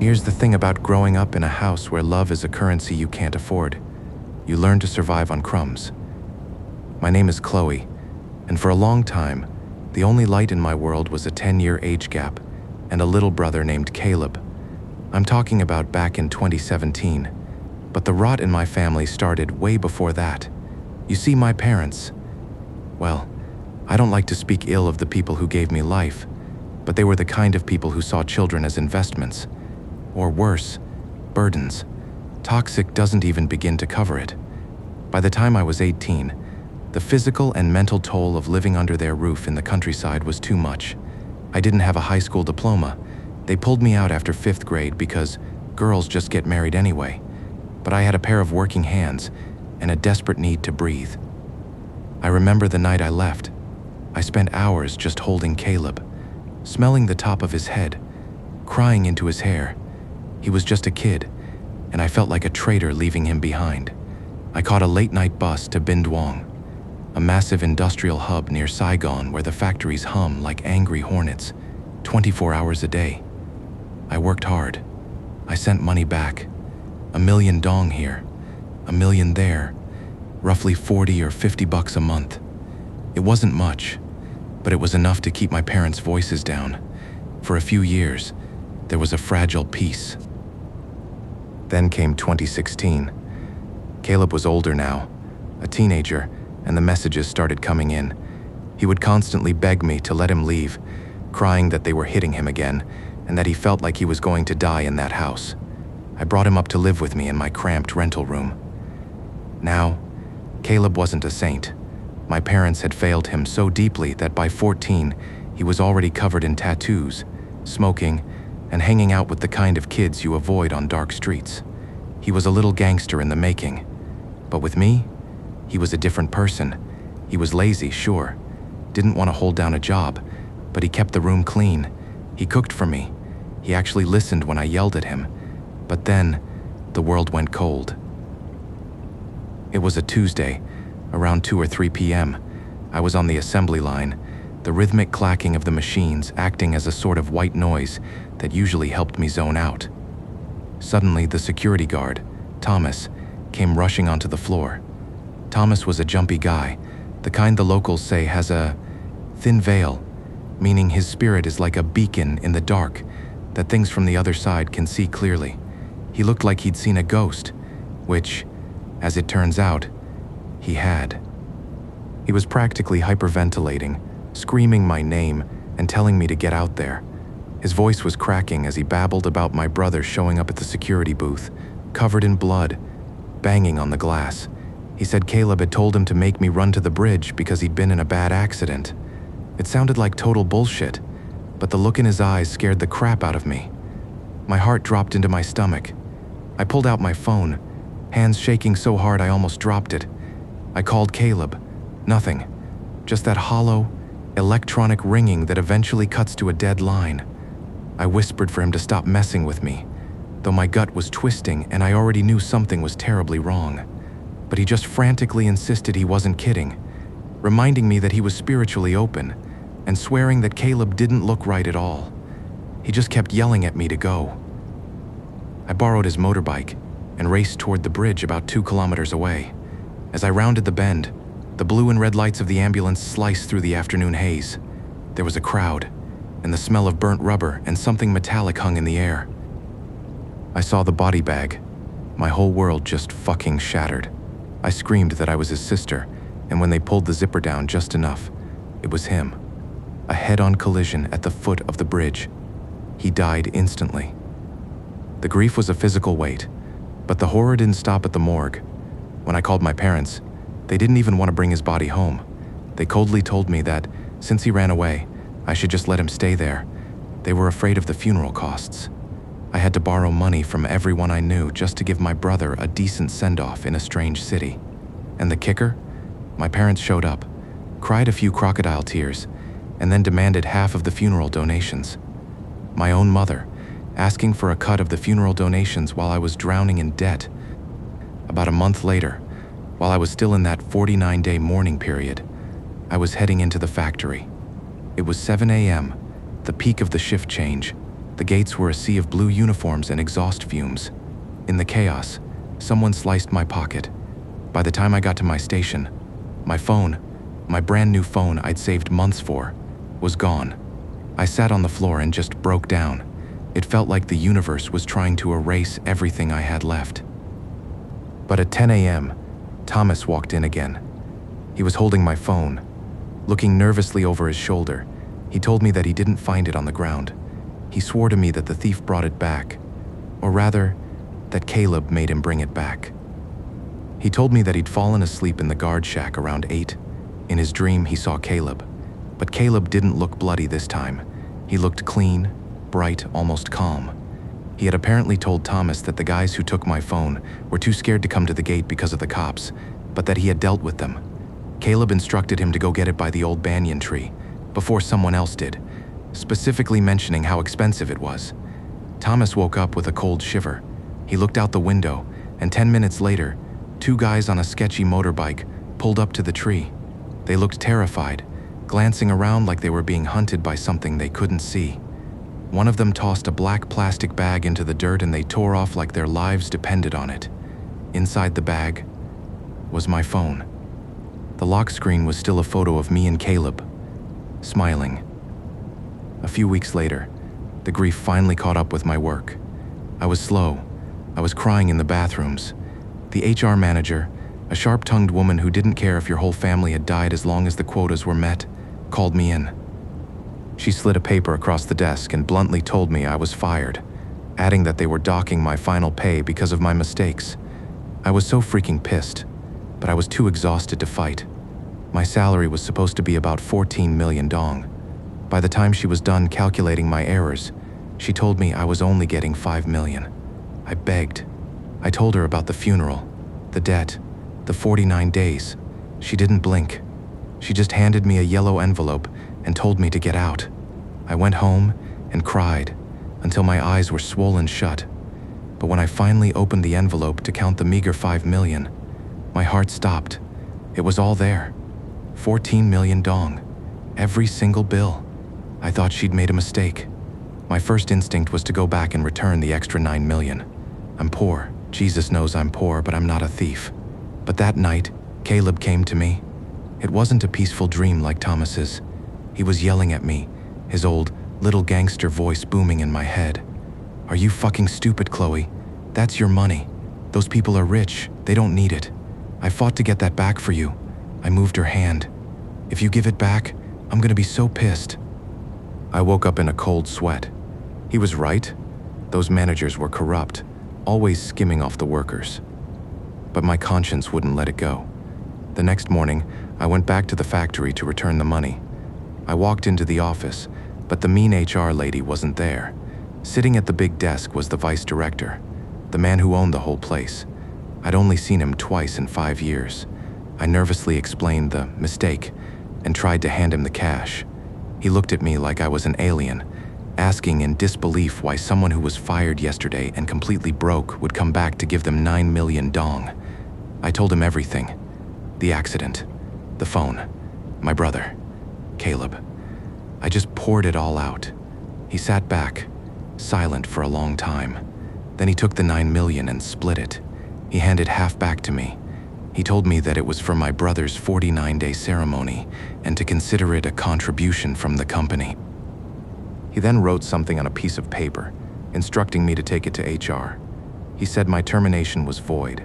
Here's the thing about growing up in a house where love is a currency you can't afford. You learn to survive on crumbs. My name is Chloe, and for a long time, the only light in my world was a 10-year age gap and a little brother named Caleb. I'm talking about back in 2017, but the rot in my family started way before that. You see, my parents, well, I don't like to speak ill of the people who gave me life, but they were the kind of people who saw children as investments, or worse, burdens. Toxic doesn't even begin to cover it. By the time I was 18, the physical and mental toll of living under their roof in the countryside was too much. I didn't have a high school diploma. They pulled me out after 5th grade because girls just get married anyway. But I had a pair of working hands and a desperate need to breathe. I remember the night I left. I spent hours just holding Caleb, smelling the top of his head, crying into his hair. He was just a kid, and I felt like a traitor leaving him behind. I caught a late-night bus to Binh Duong, a massive industrial hub near Saigon where the factories hum like angry hornets, 24 hours a day. I worked hard. I sent money back. 1 million dong here, 1 million there, roughly 40 or 50 bucks a month. It wasn't much, but it was enough to keep my parents' voices down. For a few years, there was a fragile peace. Then came 2016. Caleb was older now, a teenager, and the messages started coming in. He would constantly beg me to let him leave, crying that they were hitting him again, and that he felt like he was going to die in that house. I brought him up to live with me in my cramped rental room. Now, Caleb wasn't a saint. My parents had failed him so deeply that by 14, he was already covered in tattoos, smoking, and hanging out with the kind of kids you avoid on dark streets. He was a little gangster in the making. But with me, he was a different person. He was lazy, sure. Didn't want to hold down a job, but he kept the room clean. He cooked for me. He actually listened when I yelled at him. But then, the world went cold. It was a Tuesday, around 2 or 3 p.m. I was on the assembly line, the rhythmic clacking of the machines acting as a sort of white noise that usually helped me zone out. Suddenly, the security guard, Thomas, came rushing onto the floor. Thomas was a jumpy guy, the kind the locals say has a thin veil, meaning his spirit is like a beacon in the dark that things from the other side can see clearly. He looked like he'd seen a ghost, which, as it turns out, he had. He was practically hyperventilating, screaming my name and telling me to get out there. His voice was cracking as he babbled about my brother showing up at the security booth, covered in blood, banging on the glass. He said Caleb had told him to make me run to the bridge because he'd been in a bad accident. It sounded like total bullshit, but the look in his eyes scared the crap out of me. My heart dropped into my stomach. I pulled out my phone, hands shaking so hard I almost dropped it. I called Caleb. Nothing. Just that hollow, electronic ringing that eventually cuts to a dead line. I whispered for him to stop messing with me, though my gut was twisting and I already knew something was terribly wrong. But he just frantically insisted he wasn't kidding, reminding me that he was spiritually open and swearing that Caleb didn't look right at all. He just kept yelling at me to go. I borrowed his motorbike and raced toward the bridge about 2 kilometers away. As I rounded the bend, the blue and red lights of the ambulance sliced through the afternoon haze. There was a crowd, and the smell of burnt rubber and something metallic hung in the air. I saw the body bag. My whole world just fucking shattered. I screamed that I was his sister, and when they pulled the zipper down just enough, it was him. A head-on collision at the foot of the bridge. He died instantly. The grief was a physical weight, but the horror didn't stop at the morgue. When I called my parents, they didn't even want to bring his body home. They coldly told me that, since he ran away, I should just let him stay there. They were afraid of the funeral costs. I had to borrow money from everyone I knew just to give my brother a decent send-off in a strange city. And the kicker? My parents showed up, cried a few crocodile tears, and then demanded half of the funeral donations. My own mother, asking for a cut of the funeral donations while I was drowning in debt. About a month later, while I was still in that 49-day mourning period, I was heading into the factory. It was 7 a.m., the peak of the shift change, The gates were a sea of blue uniforms and exhaust fumes. In the chaos, someone sliced my pocket. By the time I got to my station, my phone, my brand new phone I'd saved months for, was gone. I sat on the floor and just broke down. It felt like the universe was trying to erase everything I had left. But at 10 a.m., Thomas walked in again. He was holding my phone, looking nervously over his shoulder. He told me that he didn't find it on the ground. He swore to me that the thief brought it back, or rather, that Caleb made him bring it back. He told me that he'd fallen asleep in the guard shack around 8. In his dream, he saw Caleb. But Caleb didn't look bloody this time. He looked clean, bright, almost calm. He had apparently told Thomas that the guys who took my phone were too scared to come to the gate because of the cops, but that he had dealt with them. Caleb instructed him to go get it by the old banyan tree, before someone else did, specifically mentioning how expensive it was. Thomas woke up with a cold shiver. He looked out the window, and 10 minutes later, 2 guys on a sketchy motorbike pulled up to the tree. They looked terrified, glancing around like they were being hunted by something they couldn't see. One of them tossed a black plastic bag into the dirt and they tore off like their lives depended on it. Inside the bag was my phone. The lock screen was still a photo of me and Caleb, smiling. A few weeks later, the grief finally caught up with my work. I was slow. I was crying in the bathrooms. The HR manager, a sharp-tongued woman who didn't care if your whole family had died as long as the quotas were met, called me in. She slid a paper across the desk and bluntly told me I was fired, adding that they were docking my final pay because of my mistakes. I was so freaking pissed, but I was too exhausted to fight. My salary was supposed to be about 14 million dong. By the time she was done calculating my errors, she told me I was only getting 5 million. I begged. I told her about the funeral, the debt, the 49 days. She didn't blink. She just handed me a yellow envelope and told me to get out. I went home and cried until my eyes were swollen shut. But when I finally opened the envelope to count the meager 5 million, my heart stopped. It was all there. 14 million dong. Every single bill. I thought she'd made a mistake. My first instinct was to go back and return the extra 9 million. I'm poor. Jesus knows I'm poor, but I'm not a thief. But that night, Caleb came to me. It wasn't a peaceful dream like Thomas's. He was yelling at me, his old, little gangster voice booming in my head. Are you fucking stupid, Chloe? That's your money. Those people are rich. They don't need it. I fought to get that back for you. I moved her hand. If you give it back, I'm gonna be so pissed. I woke up in a cold sweat. He was right. Those managers were corrupt, always skimming off the workers. But my conscience wouldn't let it go. The next morning, I went back to the factory to return the money. I walked into the office, but the mean HR lady wasn't there. Sitting at the big desk was the vice director, the man who owned the whole place. I'd only seen him twice in 5 years. I nervously explained the mistake and tried to hand him the cash. He looked at me like I was an alien, asking in disbelief why someone who was fired yesterday and completely broke would come back to give them 9 million dong. I told him everything. The accident, the phone, my brother, Caleb. I just poured it all out. He sat back, silent for a long time. Then he took the 9 million and split it. He handed half back to me. He told me that it was for my brother's 49-day ceremony and to consider it a contribution from the company. He then wrote something on a piece of paper, instructing me to take it to HR. He said my termination was void,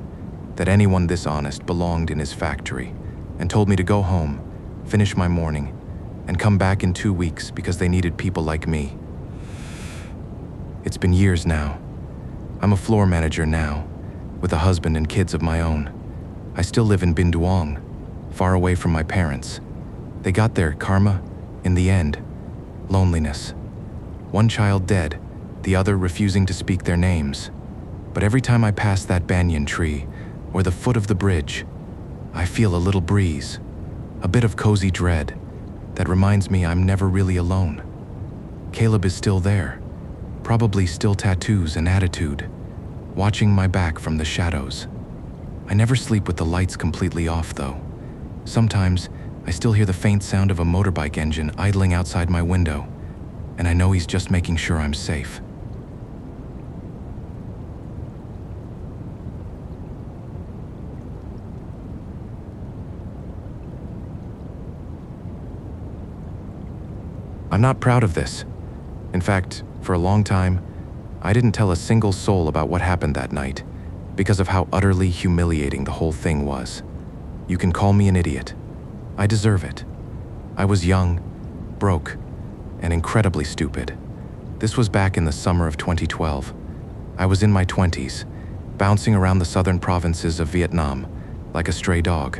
that anyone this honest belonged in his factory, and told me to go home, finish my mourning, and come back in 2 weeks because they needed people like me. It's been years now. I'm a floor manager now, with a husband and kids of my own. I still live in Bin Duong, far away from my parents. They got their karma, in the end, loneliness. One child dead, the other refusing to speak their names. But every time I pass that banyan tree, or the foot of the bridge, I feel a little breeze, a bit of cozy dread that reminds me I'm never really alone. Caleb is still there, probably still tattoos and attitude, watching my back from the shadows. I never sleep with the lights completely off, though. Sometimes, I still hear the faint sound of a motorbike engine idling outside my window. and I know he's just making sure I'm safe. I'm not proud of this. In fact, for a long time, I didn't tell a single soul about what happened that night because of how utterly humiliating the whole thing was. You can call me an idiot. I deserve it. I was young, broke, and incredibly stupid. This was back in the summer of 2012. I was in my 20s, bouncing around the southern provinces of Vietnam like a stray dog.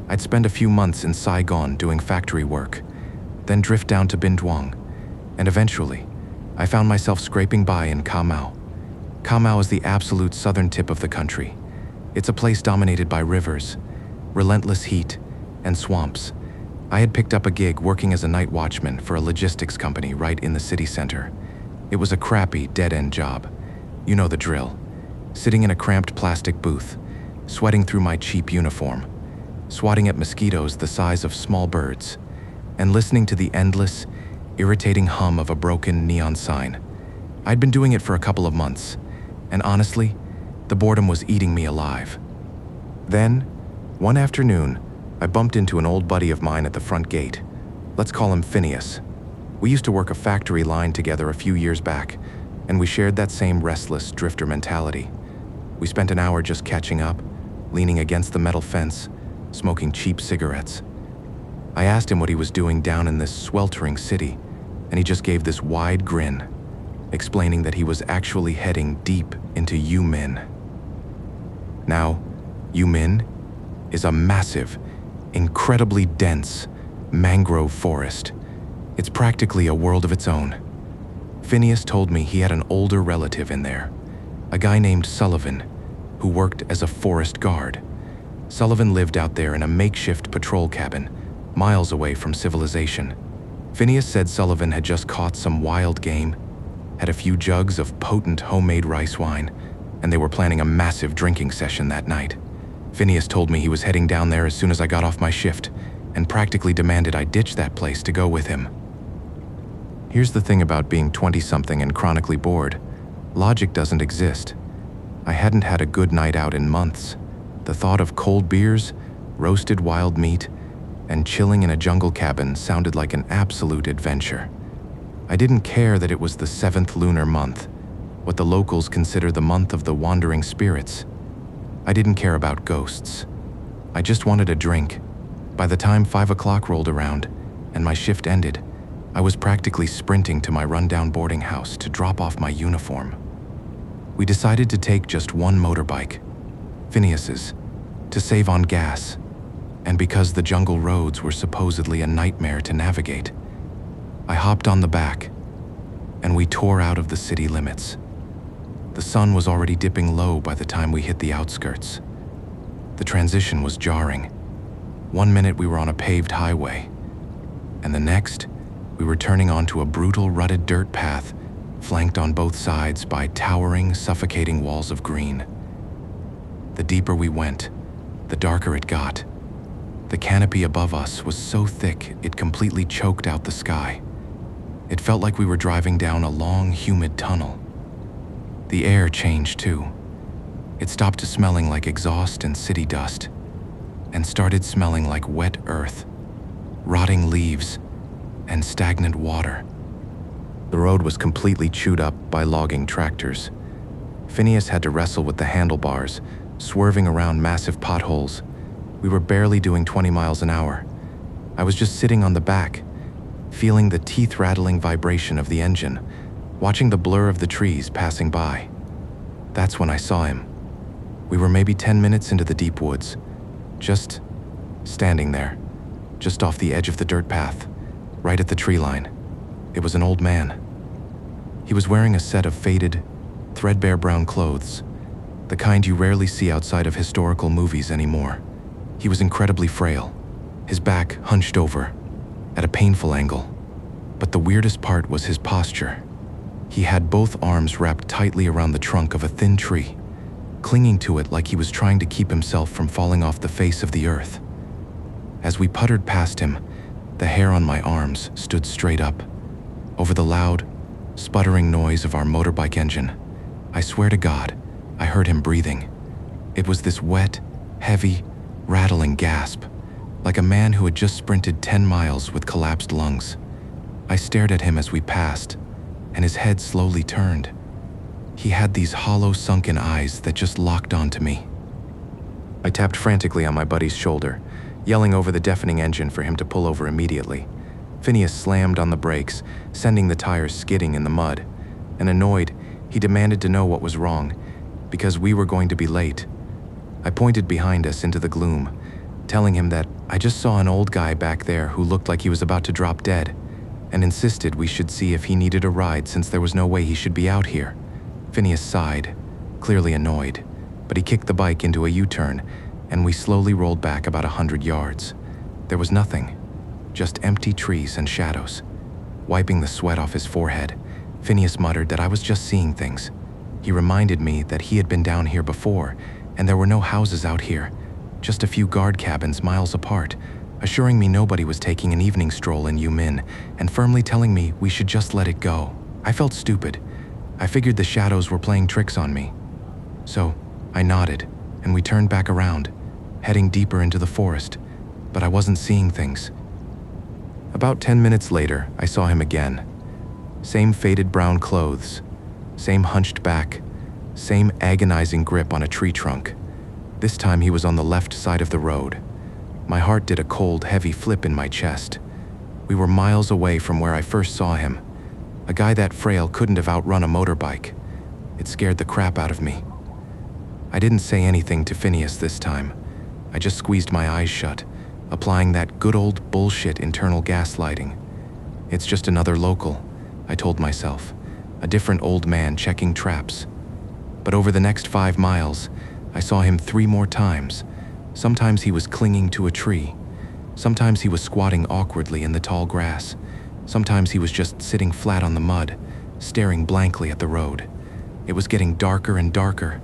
I'd spend a few months in Saigon doing factory work, then drift down to Binh Duong, and eventually, I found myself scraping by in Ca Mau. Ca Mau is the absolute southern tip of the country. It's a place dominated by rivers, relentless heat, and swamps. I had picked up a gig working as a night watchman for a logistics company right in the city center. It was a crappy, dead-end job. You know the drill. Sitting in a cramped plastic booth, sweating through my cheap uniform, swatting at mosquitoes the size of small birds, and listening to the endless, irritating hum of a broken neon sign. I'd been doing it for a couple of months, and honestly, the boredom was eating me alive. Then, one afternoon, I bumped into an old buddy of mine at the front gate. Let's call him Phineas. We used to work a factory line together a few years back, and we shared that same restless drifter mentality. We spent an hour just catching up, leaning against the metal fence, smoking cheap cigarettes. I asked him what he was doing down in this sweltering city, and he just gave this wide grin, explaining that he was actually heading deep into U Minh. Now, U Minh is a massive, incredibly dense mangrove forest. It's practically a world of its own. Phineas told me he had an older relative in there, a guy named Sullivan, who worked as a forest guard. Sullivan lived out there in a makeshift patrol cabin, miles away from civilization. Phineas said Sullivan had just caught some wild game, had a few jugs of potent homemade rice wine, and they were planning a massive drinking session that night. Phineas told me he was heading down there as soon as I got off my shift, and practically demanded I ditch that place to go with him. Here's the thing about being 20-something and chronically bored. Logic doesn't exist. I hadn't had a good night out in months. The thought of cold beers, roasted wild meat, and chilling in a jungle cabin sounded like an absolute adventure. I didn't care that it was the 7th lunar month, what the locals consider the month of the wandering spirits. I didn't care about ghosts. I just wanted a drink. By the time 5 o'clock rolled around and my shift ended, I was practically sprinting to my rundown boarding house to drop off my uniform. We decided to take just one motorbike, Phineas's, to save on gas, and because the jungle roads were supposedly a nightmare to navigate, I hopped on the back, and we tore out of the city limits. The sun was already dipping low by the time we hit the outskirts. The transition was jarring. One minute we were on a paved highway, and the next, we were turning onto a brutal rutted dirt path, flanked on both sides by towering, suffocating walls of green. The deeper we went, the darker it got. The canopy above us was so thick it completely choked out the sky. It felt like we were driving down a long, humid tunnel. The air changed too. It stopped to smelling like exhaust and city dust, and started smelling like wet earth, rotting leaves, and stagnant water. The road was completely chewed up by logging tractors. Phineas had to wrestle with the handlebars, swerving around massive potholes. We were barely doing 20 miles an hour. I was just sitting on the back, feeling the teeth-rattling vibration of the engine, watching the blur of the trees passing by. That's when I saw him. We were maybe 10 minutes into the deep woods, just standing there, just off the edge of the dirt path, right at the tree line. It was an old man. He was wearing a set of faded, threadbare brown clothes, the kind you rarely see outside of historical movies anymore. He was incredibly frail, his back hunched over, at a painful angle. But the weirdest part was his posture. He had both arms wrapped tightly around the trunk of a thin tree, clinging to it like he was trying to keep himself from falling off the face of the earth. As we puttered past him, the hair on my arms stood straight up, over the loud, sputtering noise of our motorbike engine. I swear to God, I heard him breathing. It was this wet, heavy, rattling gasp, like a man who had just sprinted 10 miles with collapsed lungs. I stared at him as we passed, and his head slowly turned. He had these hollow, sunken eyes that just locked onto me. I tapped frantically on my buddy's shoulder, yelling over the deafening engine for him to pull over immediately. Phineas slammed on the brakes, sending the tires skidding in the mud. And annoyed, he demanded to know what was wrong, because we were going to be late. I pointed behind us into the gloom, telling him that I just saw an old guy back there who looked like he was about to drop dead, and insisted we should see if he needed a ride since there was no way he should be out here. Phineas sighed, clearly annoyed, but he kicked the bike into a U-turn, and we slowly rolled back about 100 yards. There was nothing, just empty trees and shadows. Wiping the sweat off his forehead, Phineas muttered that I was just seeing things. He reminded me that he had been down here before, and there were no houses out here, just a few guard cabins miles apart, assuring me nobody was taking an evening stroll in Yumin, and firmly telling me we should just let it go. I felt stupid. I figured the shadows were playing tricks on me. So I nodded, and we turned back around, heading deeper into the forest, but I wasn't seeing things. About 10 minutes later, I saw him again. Same faded brown clothes, same hunched back, same agonizing grip on a tree trunk. This time he was on the left side of the road. My heart did a cold, heavy flip in my chest. We were miles away from where I first saw him. A guy that frail couldn't have outrun a motorbike. It scared the crap out of me. I didn't say anything to Phineas this time. I just squeezed my eyes shut, applying that good old bullshit internal gaslighting. It's just another local, I told myself, a different old man checking traps. But over the next 5 miles, I saw him 3 more times. Sometimes he was clinging to a tree. Sometimes he was squatting awkwardly in the tall grass. Sometimes he was just sitting flat on the mud, staring blankly at the road. It was getting darker and darker,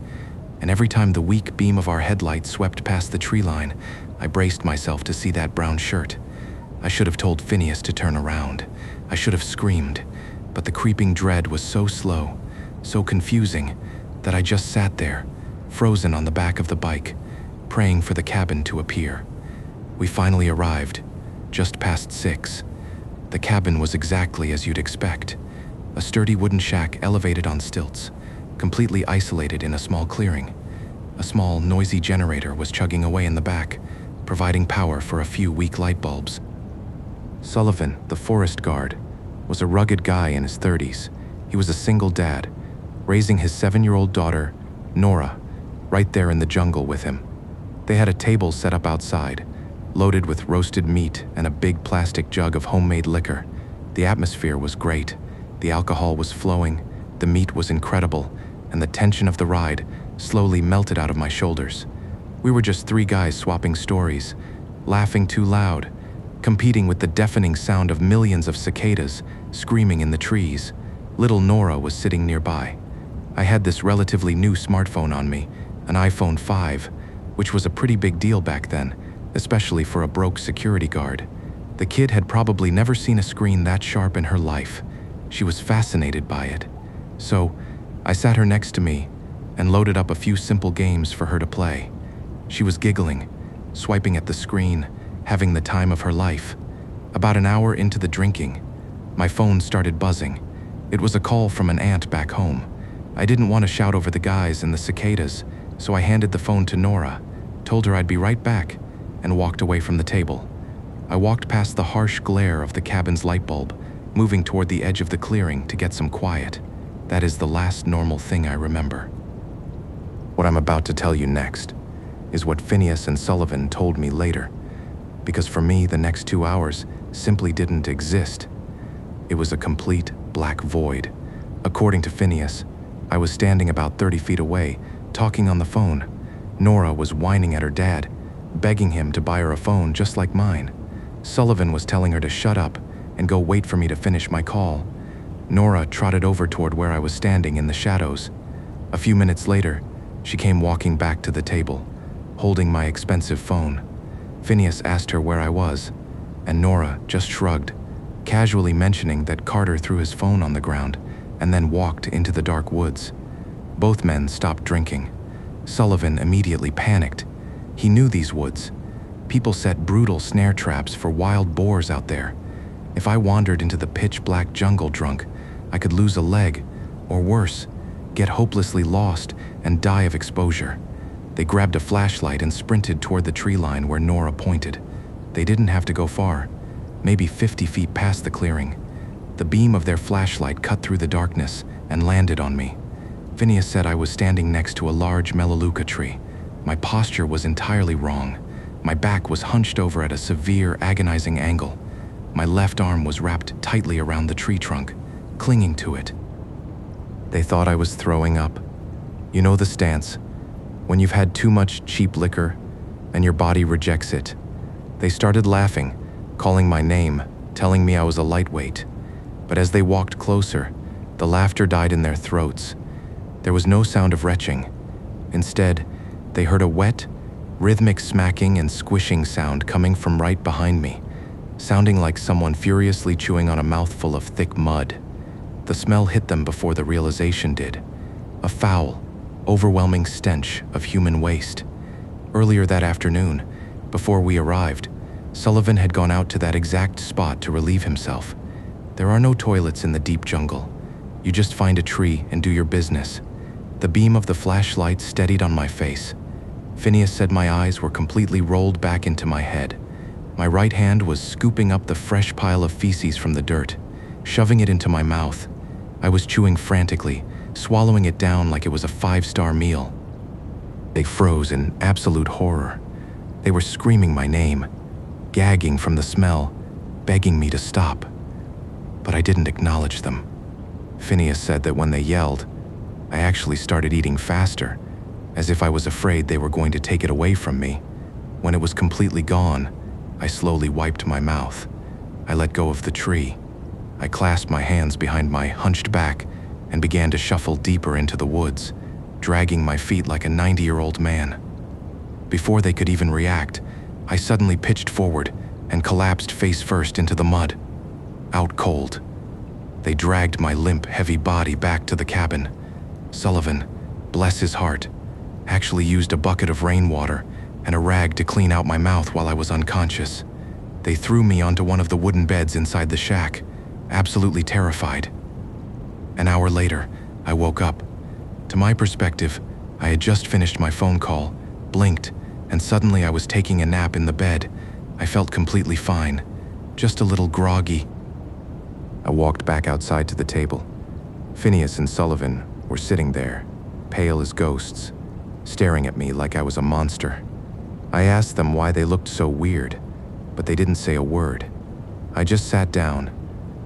and every time the weak beam of our headlights swept past the tree line, I braced myself to see that brown shirt. I should have told Phineas to turn around. I should have screamed, but the creeping dread was so slow, so confusing, that I just sat there, frozen on the back of the bike, praying for the cabin to appear. We finally arrived, just past 6. The cabin was exactly as you'd expect. A sturdy wooden shack elevated on stilts, completely isolated in a small clearing. A small, noisy generator was chugging away in the back, providing power for a few weak light bulbs. Sullivan, the forest guard, was a rugged guy in his 30s. He was a single dad, raising his 7-year-old daughter, Nora, right there in the jungle with him. They had a table set up outside, loaded with roasted meat and a big plastic jug of homemade liquor. The atmosphere was great. The alcohol was flowing, the meat was incredible, and the tension of the ride slowly melted out of my shoulders. We were just 3 guys swapping stories, laughing too loud, competing with the deafening sound of millions of cicadas screaming in the trees. Little Nora was sitting nearby. I had this relatively new smartphone on me, an iPhone 5, which was a pretty big deal back then, especially for a broke security guard. The kid had probably never seen a screen that sharp in her life. She was fascinated by it. So I sat her next to me and loaded up a few simple games for her to play. She was giggling, swiping at the screen, having the time of her life. About an hour into the drinking, my phone started buzzing. It was a call from an aunt back home. I didn't want to shout over the guys and the cicadas, so I handed the phone to Nora, told her I'd be right back, and walked away from the table. I walked past the harsh glare of the cabin's light bulb, moving toward the edge of the clearing to get some quiet. That is the last normal thing I remember. What I'm about to tell you next is what Phineas and Sullivan told me later, because for me, the next 2 hours simply didn't exist. It was a complete black void. According to Phineas, I was standing about 30 feet away, talking on the phone. Nora was whining at her dad, begging him to buy her a phone just like mine. Sullivan was telling her to shut up and go wait for me to finish my call. Nora trotted over toward where I was standing in the shadows. A few minutes later, she came walking back to the table, holding my expensive phone. Phineas asked her where I was, and Nora just shrugged, casually mentioning that Carter threw his phone on the ground and then walked into the dark woods. Both men stopped drinking. Sullivan immediately panicked. He knew these woods. People set brutal snare traps for wild boars out there. If I wandered into the pitch-black jungle drunk, I could lose a leg, or worse, get hopelessly lost and die of exposure. They grabbed a flashlight and sprinted toward the tree line where Nora pointed. They didn't have to go far, maybe 50 feet past the clearing. The beam of their flashlight cut through the darkness and landed on me. Phineas said I was standing next to a large melaleuca tree. My posture was entirely wrong. My back was hunched over at a severe, agonizing angle. My left arm was wrapped tightly around the tree trunk, clinging to it. They thought I was throwing up. You know the stance, when you've had too much cheap liquor and your body rejects it. They started laughing, calling my name, telling me I was a lightweight. But as they walked closer, the laughter died in their throats. There was no sound of retching. Instead, they heard a wet, rhythmic smacking and squishing sound coming from right behind me, sounding like someone furiously chewing on a mouthful of thick mud. The smell hit them before the realization did. A foul, overwhelming stench of human waste. Earlier that afternoon, before we arrived, Sullivan had gone out to that exact spot to relieve himself. There are no toilets in the deep jungle. You just find a tree and do your business. The beam of the flashlight steadied on my face. Phineas said my eyes were completely rolled back into my head. My right hand was scooping up the fresh pile of feces from the dirt, shoving it into my mouth. I was chewing frantically, swallowing it down like it was a 5-star meal. They froze in absolute horror. They were screaming my name, gagging from the smell, begging me to stop. But I didn't acknowledge them. Phineas said that when they yelled, I actually started eating faster, as if I was afraid they were going to take it away from me. When it was completely gone, I slowly wiped my mouth. I let go of the tree. I clasped my hands behind my hunched back and began to shuffle deeper into the woods, dragging my feet like a 90-year-old man. Before they could even react, I suddenly pitched forward and collapsed face first into the mud, out cold. They dragged my limp, heavy body back to the cabin. Sullivan, bless his heart, actually used a bucket of rainwater and a rag to clean out my mouth while I was unconscious. They threw me onto one of the wooden beds inside the shack, absolutely terrified. An hour later, I woke up. To my perspective, I had just finished my phone call, blinked, and suddenly I was taking a nap in the bed. I felt completely fine, just a little groggy. I walked back outside to the table. Phineas and Sullivan were sitting there, pale as ghosts, staring at me like I was a monster. I asked them why they looked so weird, but they didn't say a word. I just sat down,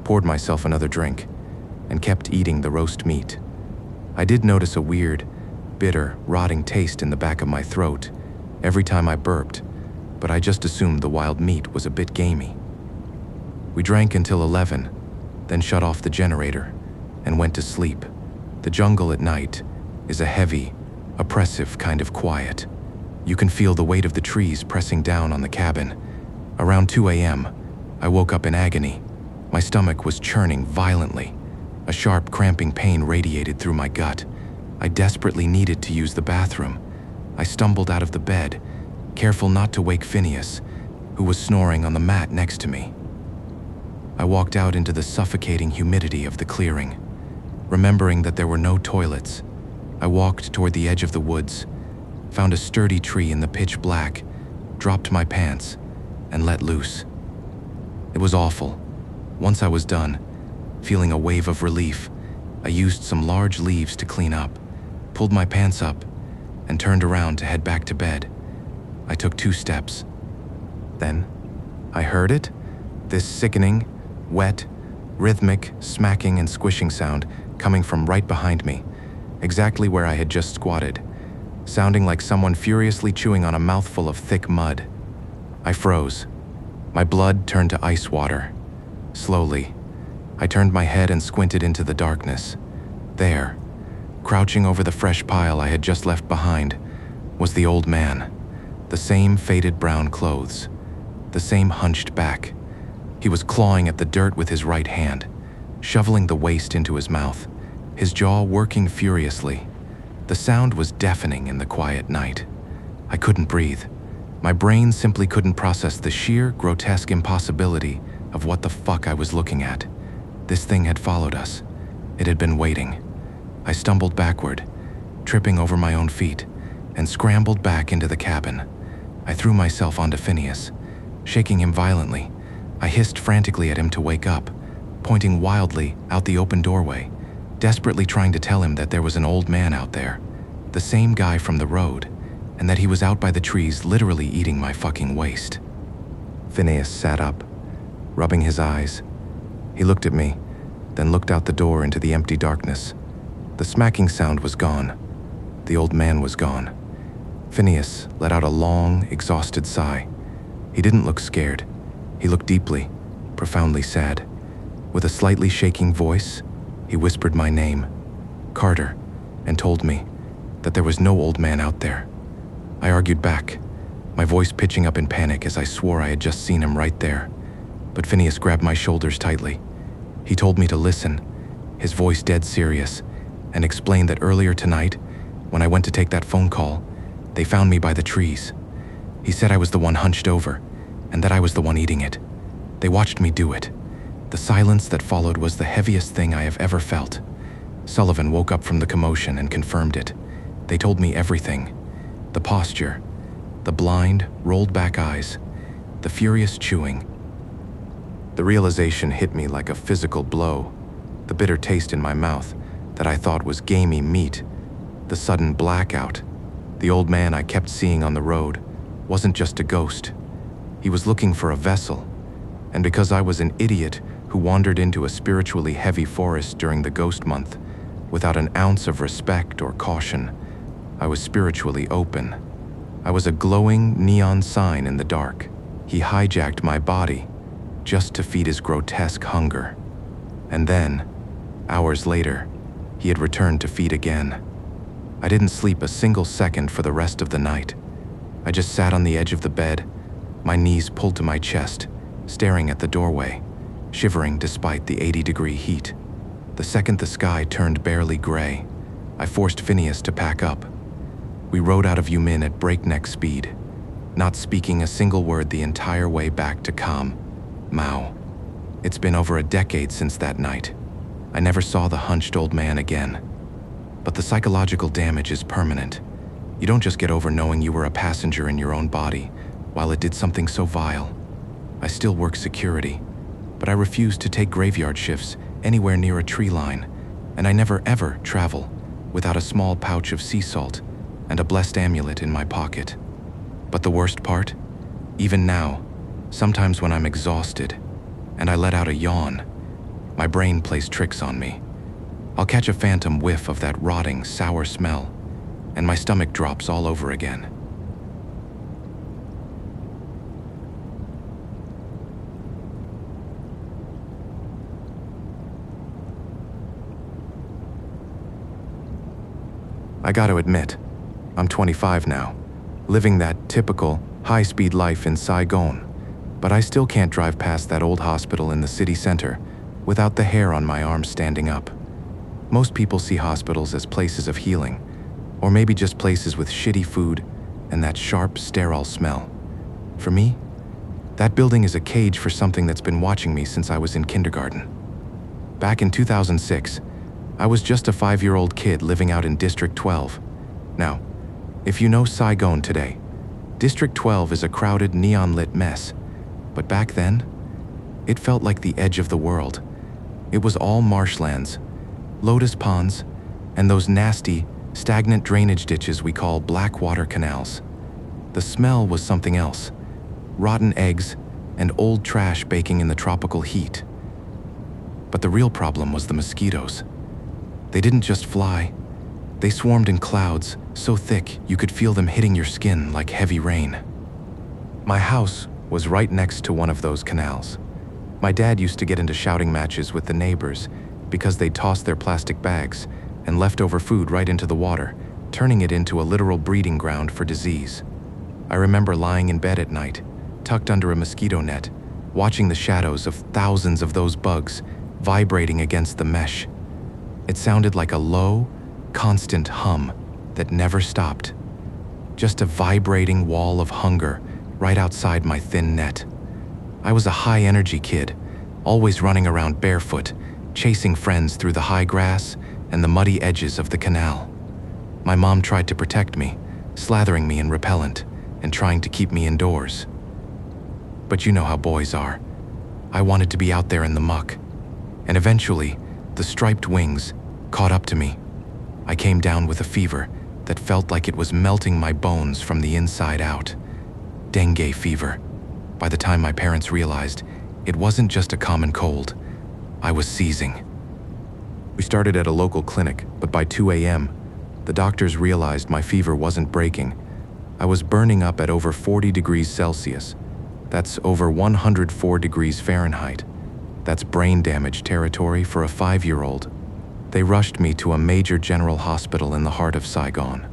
poured myself another drink, and kept eating the roast meat. I did notice a weird, bitter, rotting taste in the back of my throat every time I burped, but I just assumed the wild meat was a bit gamey. We drank until 11, then shut off the generator and went to sleep. The jungle at night is a heavy, oppressive kind of quiet. You can feel the weight of the trees pressing down on the cabin. Around 2 a.m., I woke up in agony. My stomach was churning violently. A sharp, cramping pain radiated through my gut. I desperately needed to use the bathroom. I stumbled out of the bed, careful not to wake Phineas, who was snoring on the mat next to me. I walked out into the suffocating humidity of the clearing. Remembering that there were no toilets, I walked toward the edge of the woods, found a sturdy tree in the pitch black, dropped my pants, and let loose. It was awful. Once I was done, feeling a wave of relief, I used some large leaves to clean up, pulled my pants up, and turned around to head back to bed. I took 2 steps. Then, I heard it, this sickening, wet, rhythmic, smacking and squishing sound coming from right behind me, exactly where I had just squatted, sounding like someone furiously chewing on a mouthful of thick mud. I froze. My blood turned to ice water. Slowly, I turned my head and squinted into the darkness. There, crouching over the fresh pile I had just left behind, was the old man. The same faded brown clothes, the same hunched back. He was clawing at the dirt with his right hand, shoveling the waste into his mouth, his jaw working furiously. The sound was deafening in the quiet night. I couldn't breathe. My brain simply couldn't process the sheer, grotesque impossibility of what the fuck I was looking at. This thing had followed us. It had been waiting. I stumbled backward, tripping over my own feet, and scrambled back into the cabin. I threw myself onto Phineas, shaking him violently. I hissed frantically at him to wake up, pointing wildly out the open doorway, desperately trying to tell him that there was an old man out there, the same guy from the road, and that he was out by the trees literally eating my fucking waste. Phineas sat up, rubbing his eyes. He looked at me, then looked out the door into the empty darkness. The smacking sound was gone. The old man was gone. Phineas let out a long, exhausted sigh. He didn't look scared. He looked deeply, profoundly sad. With a slightly shaking voice, he whispered my name, Carter, and told me that there was no old man out there. I argued back, my voice pitching up in panic as I swore I had just seen him right there. But Phineas grabbed my shoulders tightly. He told me to listen, his voice dead serious, and explained that earlier tonight, when I went to take that phone call, they found me by the trees. He said I was the one hunched over, and that I was the one eating it. They watched me do it. The silence that followed was the heaviest thing I have ever felt. Sullivan woke up from the commotion and confirmed it. They told me everything. The posture, the blind, rolled-back eyes, the furious chewing. The realization hit me like a physical blow. The bitter taste in my mouth that I thought was gamey meat. The sudden blackout. The old man I kept seeing on the road wasn't just a ghost. He was looking for a vessel. And because I was an idiot who wandered into a spiritually heavy forest during the ghost month, without an ounce of respect or caution, I was spiritually open. I was a glowing neon sign in the dark. He hijacked my body just to feed his grotesque hunger. And then, hours later, he had returned to feed again. I didn't sleep a single second for the rest of the night. I just sat on the edge of the bed, my knees pulled to my chest, staring at the doorway, shivering despite the 80-degree heat. The second the sky turned barely gray, I forced Phineas to pack up. We rode out of Yumin at breakneck speed, not speaking a single word the entire way back to Kham, Mao. It's been over a decade since that night. I never saw the hunched old man again. But the psychological damage is permanent. You don't just get over knowing you were a passenger in your own body while it did something so vile. I still work security, but I refuse to take graveyard shifts anywhere near a tree line, and I never ever travel without a small pouch of sea salt and a blessed amulet in my pocket. But the worst part? Even now, sometimes when I'm exhausted and I let out a yawn, my brain plays tricks on me. I'll catch a phantom whiff of that rotting, sour smell, and my stomach drops all over again. I gotta admit, I'm 25 now, living that typical, high-speed life in Saigon, but I still can't drive past that old hospital in the city center without the hair on my arms standing up. Most people see hospitals as places of healing, or maybe just places with shitty food and that sharp, sterile smell. For me, that building is a cage for something that's been watching me since I was in kindergarten. Back in 2006, I was just a 5-year-old kid living out in District 12. Now, if you know Saigon today, District 12 is a crowded, neon-lit mess. But back then, it felt like the edge of the world. It was all marshlands, lotus ponds, and those nasty, stagnant drainage ditches we call blackwater canals. The smell was something else. Rotten eggs and old trash baking in the tropical heat. But the real problem was the mosquitoes. They didn't just fly. They swarmed in clouds, so thick you could feel them hitting your skin like heavy rain. My house was right next to one of those canals. My dad used to get into shouting matches with the neighbors because they tossed their plastic bags and leftover food right into the water, turning it into a literal breeding ground for disease. I remember lying in bed at night, tucked under a mosquito net, watching the shadows of thousands of those bugs vibrating against the mesh. It sounded like a low, constant hum that never stopped. Just a vibrating wall of hunger right outside my thin net. I was a high-energy kid, always running around barefoot, chasing friends through the high grass and the muddy edges of the canal. My mom tried to protect me, slathering me in repellent and trying to keep me indoors. But you know how boys are. I wanted to be out there in the muck. And eventually, the striped wings caught up to me. I came down with a fever that felt like it was melting my bones from the inside out. Dengue fever. By the time my parents realized, it wasn't just a common cold. I was seizing. We started at a local clinic, but by 2 a.m., the doctors realized my fever wasn't breaking. I was burning up at over 40 degrees Celsius. That's over 104 degrees Fahrenheit. That's brain damage territory for a 5-year-old. They rushed me to a major general hospital in the heart of Saigon.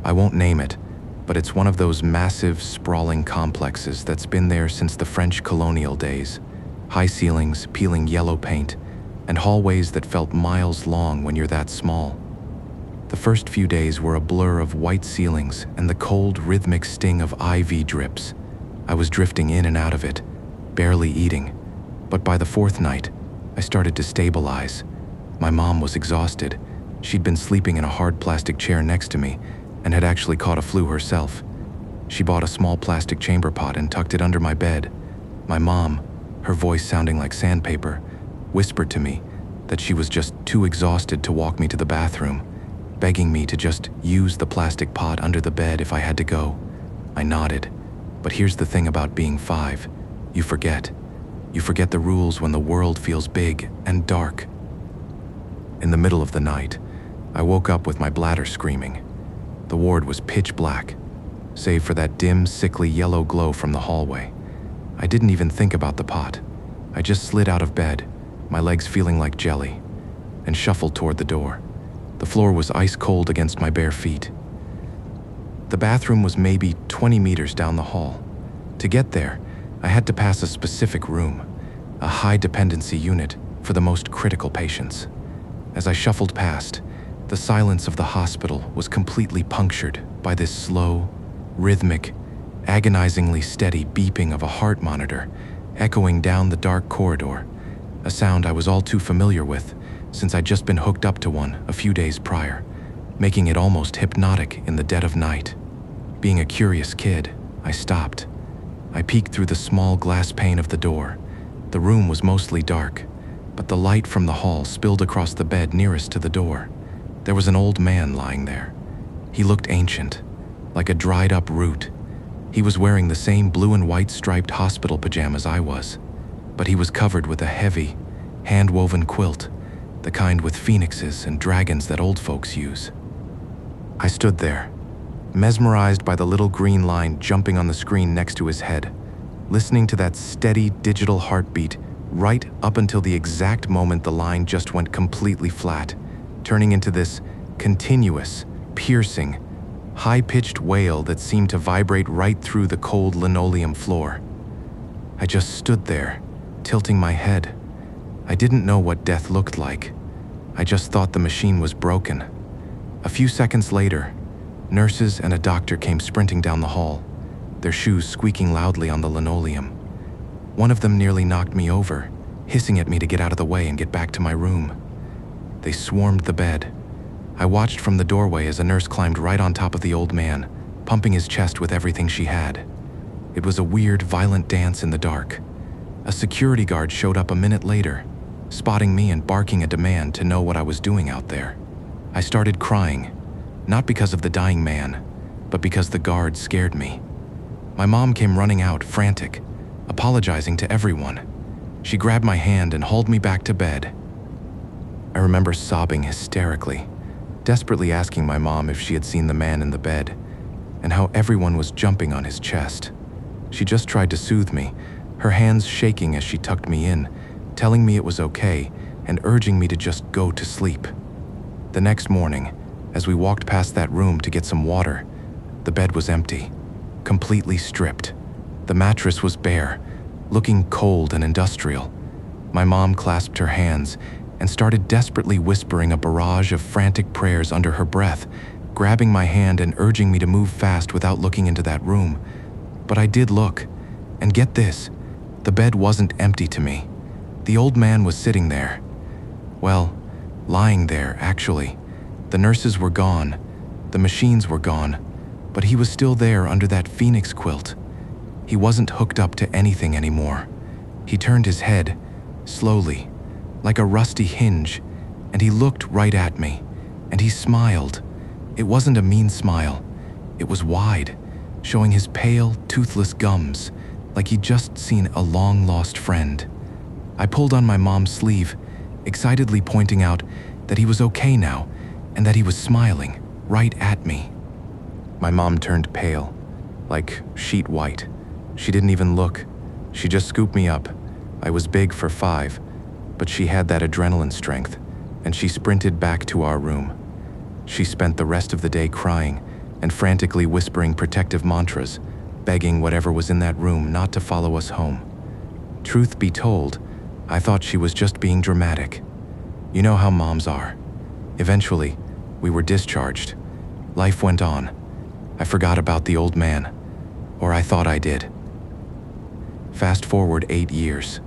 I won't name it, but it's one of those massive, sprawling complexes that's been there since the French colonial days. High ceilings, peeling yellow paint, and hallways that felt miles long when you're that small. The first few days were a blur of white ceilings and the cold, rhythmic sting of IV drips. I was drifting in and out of it, barely eating. But by the 4th night, I started to stabilize. My mom was exhausted. She'd been sleeping in a hard plastic chair next to me and had actually caught a flu herself. She bought a small plastic chamber pot and tucked it under my bed. My mom, her voice sounding like sandpaper, whispered to me that she was just too exhausted to walk me to the bathroom, begging me to just use the plastic pot under the bed if I had to go. I nodded. But here's the thing about being 5. You forget. You forget the rules when the world feels big and dark. In the middle of the night, I woke up with my bladder screaming. The ward was pitch black, save for that dim, sickly yellow glow from the hallway. I didn't even think about the pot. I just slid out of bed, my legs feeling like jelly, and shuffled toward the door. The floor was ice cold against my bare feet. The bathroom was maybe 20 meters down the hall. To get there, I had to pass a specific room, a high-dependency unit for the most critical patients. As I shuffled past, the silence of the hospital was completely punctured by this slow, rhythmic, agonizingly steady beeping of a heart monitor echoing down the dark corridor, a sound I was all too familiar with since I'd just been hooked up to one a few days prior, making it almost hypnotic in the dead of night. Being a curious kid, I stopped. I peeked through the small glass pane of the door. The room was mostly dark, but the light from the hall spilled across the bed nearest to the door. There was an old man lying there. He looked ancient, like a dried-up root. He was wearing the same blue and white striped hospital pajamas I was, but he was covered with a heavy, hand-woven quilt, the kind with phoenixes and dragons that old folks use. I stood there, mesmerized by the little green line jumping on the screen next to his head, listening to that steady digital heartbeat right up until the exact moment the line just went completely flat, turning into this continuous, piercing, high-pitched wail that seemed to vibrate right through the cold linoleum floor. I just stood there, tilting my head. I didn't know what death looked like. I just thought the machine was broken. A few seconds later, nurses and a doctor came sprinting down the hall, their shoes squeaking loudly on the linoleum. One of them nearly knocked me over, hissing at me to get out of the way and get back to my room. They swarmed the bed. I watched from the doorway as a nurse climbed right on top of the old man, pumping his chest with everything she had. It was a weird, violent dance in the dark. A security guard showed up a minute later, spotting me and barking a demand to know what I was doing out there. I started crying, not because of the dying man, but because the guard scared me. My mom came running out, frantic, apologizing to everyone. She grabbed my hand and hauled me back to bed. I remember sobbing hysterically, desperately asking my mom if she had seen the man in the bed, and how everyone was jumping on his chest. She just tried to soothe me, her hands shaking as she tucked me in, telling me it was okay and urging me to just go to sleep. The next morning, as we walked past that room to get some water, the bed was empty, completely stripped. The mattress was bare, looking cold and industrial. My mom clasped her hands and started desperately whispering a barrage of frantic prayers under her breath, grabbing my hand and urging me to move fast without looking into that room. But I did look, and get this, the bed wasn't empty to me. The old man was sitting there. Well, lying there, actually. The nurses were gone, the machines were gone, but he was still there under that phoenix quilt. He wasn't hooked up to anything anymore. He turned his head, slowly, like a rusty hinge, and he looked right at me, and he smiled. It wasn't a mean smile. It was wide, showing his pale, toothless gums, like he'd just seen a long-lost friend. I pulled on my mom's sleeve, excitedly pointing out that he was okay now, and that he was smiling right at me. My mom turned pale, like sheet white. She didn't even look. She just scooped me up. I was big for 5, but she had that adrenaline strength, and she sprinted back to our room. She spent the rest of the day crying and frantically whispering protective mantras, begging whatever was in that room not to follow us home. Truth be told, I thought she was just being dramatic. You know how moms are. Eventually, we were discharged. Life went on. I forgot about the old man, or I thought I did. Fast forward 8 years.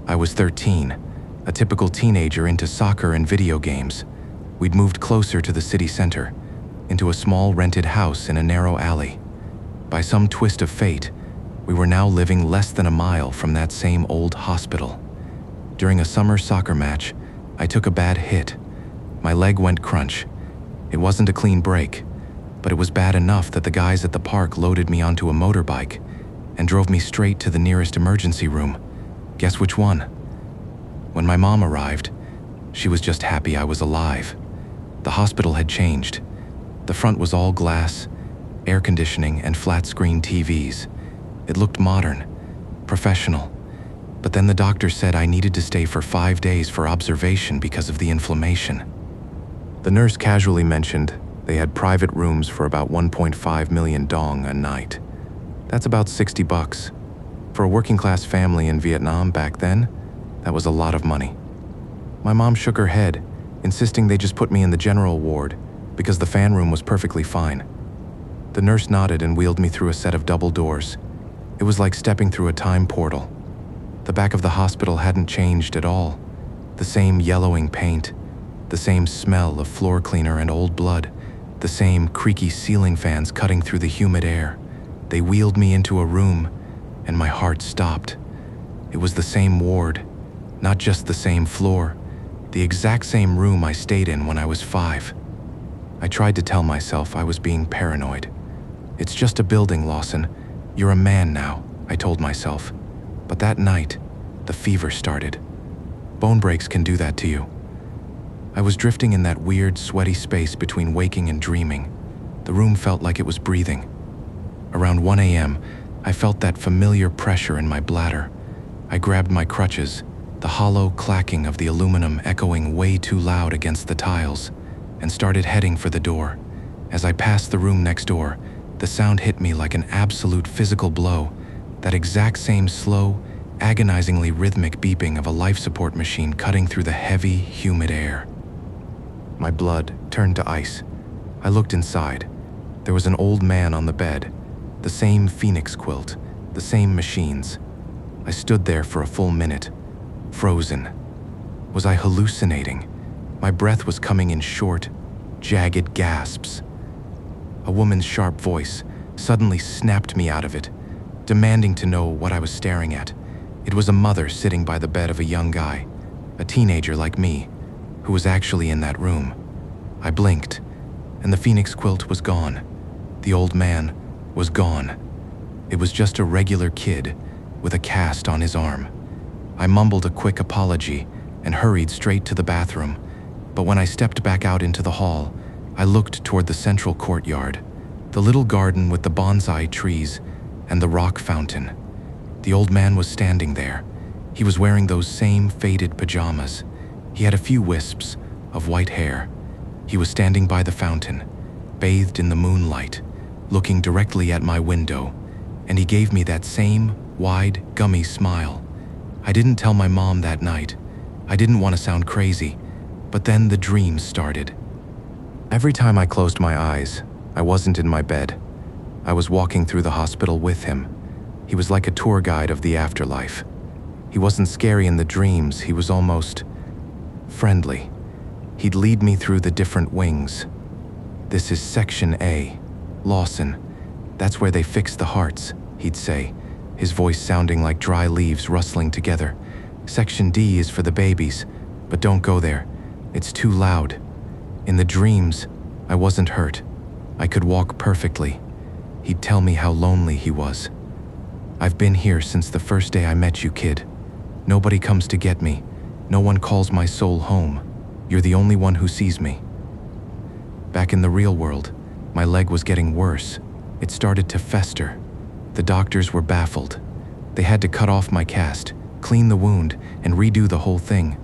I was 13, a typical teenager into soccer and video games. We'd moved closer to the city center, into a small rented house in a narrow alley. By some twist of fate, we were now living less than a mile from that same old hospital. During a summer soccer match, I took a bad hit. My leg went crunch. It wasn't a clean break, but it was bad enough that the guys at the park loaded me onto a motorbike and drove me straight to the nearest emergency room. Guess which one? When my mom arrived, she was just happy I was alive. The hospital had changed. The front was all glass, air conditioning, and flat-screen TVs. It looked modern, professional. But then the doctor said I needed to stay for 5 days for observation because of the inflammation. The nurse casually mentioned they had private rooms for about 1.5 million dong a night. That's about $60. For a working-class family in Vietnam back then, that was a lot of money. My mom shook her head, insisting they just put me in the general ward because the fan room was perfectly fine. The nurse nodded and wheeled me through a set of double doors. It was like stepping through a time portal. The back of the hospital hadn't changed at all. The same yellowing paint, the same smell of floor cleaner and old blood, the same creaky ceiling fans cutting through the humid air. They wheeled me into a room, and my heart stopped. It was the same ward, not just the same floor, the exact same room I stayed in when I was 5. I tried to tell myself I was being paranoid. It's just a building, Lawson. You're a man now, I told myself. But that night, the fever started. Bone breaks can do that to you. I was drifting in that weird, sweaty space between waking and dreaming. The room felt like it was breathing. Around 1 a.m., I felt that familiar pressure in my bladder. I grabbed my crutches, the hollow clacking of the aluminum echoing way too loud against the tiles, and started heading for the door. As I passed the room next door, the sound hit me like an absolute physical blow, that exact same slow, agonizingly rhythmic beeping of a life support machine cutting through the heavy, humid air. My blood turned to ice. I looked inside. There was an old man on the bed, the same phoenix quilt, the same machines. I stood there for a full minute, frozen. Was I hallucinating? My breath was coming in short, jagged gasps. A woman's sharp voice suddenly snapped me out of it, demanding to know what I was staring at. It was a mother sitting by the bed of a young guy, a teenager like me, who was actually in that room. I blinked, and the phoenix quilt was gone. The old man was gone. It was just a regular kid with a cast on his arm. I mumbled a quick apology and hurried straight to the bathroom, but when I stepped back out into the hall, I looked toward the central courtyard, the little garden with the bonsai trees and the rock fountain. The old man was standing there. He was wearing those same faded pajamas. He had a few wisps of white hair. He was standing by the fountain, bathed in the moonlight, looking directly at my window, and he gave me that same wide, gummy smile. I didn't tell my mom that night. I didn't want to sound crazy, but then the dreams started. Every time I closed my eyes, I wasn't in my bed. I was walking through the hospital with him. He was like a tour guide of the afterlife. He wasn't scary in the dreams, he was almost friendly. He'd lead me through the different wings. "This is Section A, Lawson. That's where they fix the hearts," he'd say, his voice sounding like dry leaves rustling together. "Section D is for the babies, but don't go there. It's too loud." In the dreams, I wasn't hurt. I could walk perfectly. He'd tell me how lonely he was. "I've been here since the first day I met you, kid. Nobody comes to get me. No one calls my soul home. You're the only one who sees me." Back in the real world, my leg was getting worse. It started to fester. The doctors were baffled. They had to cut off my cast, clean the wound, and redo the whole thing.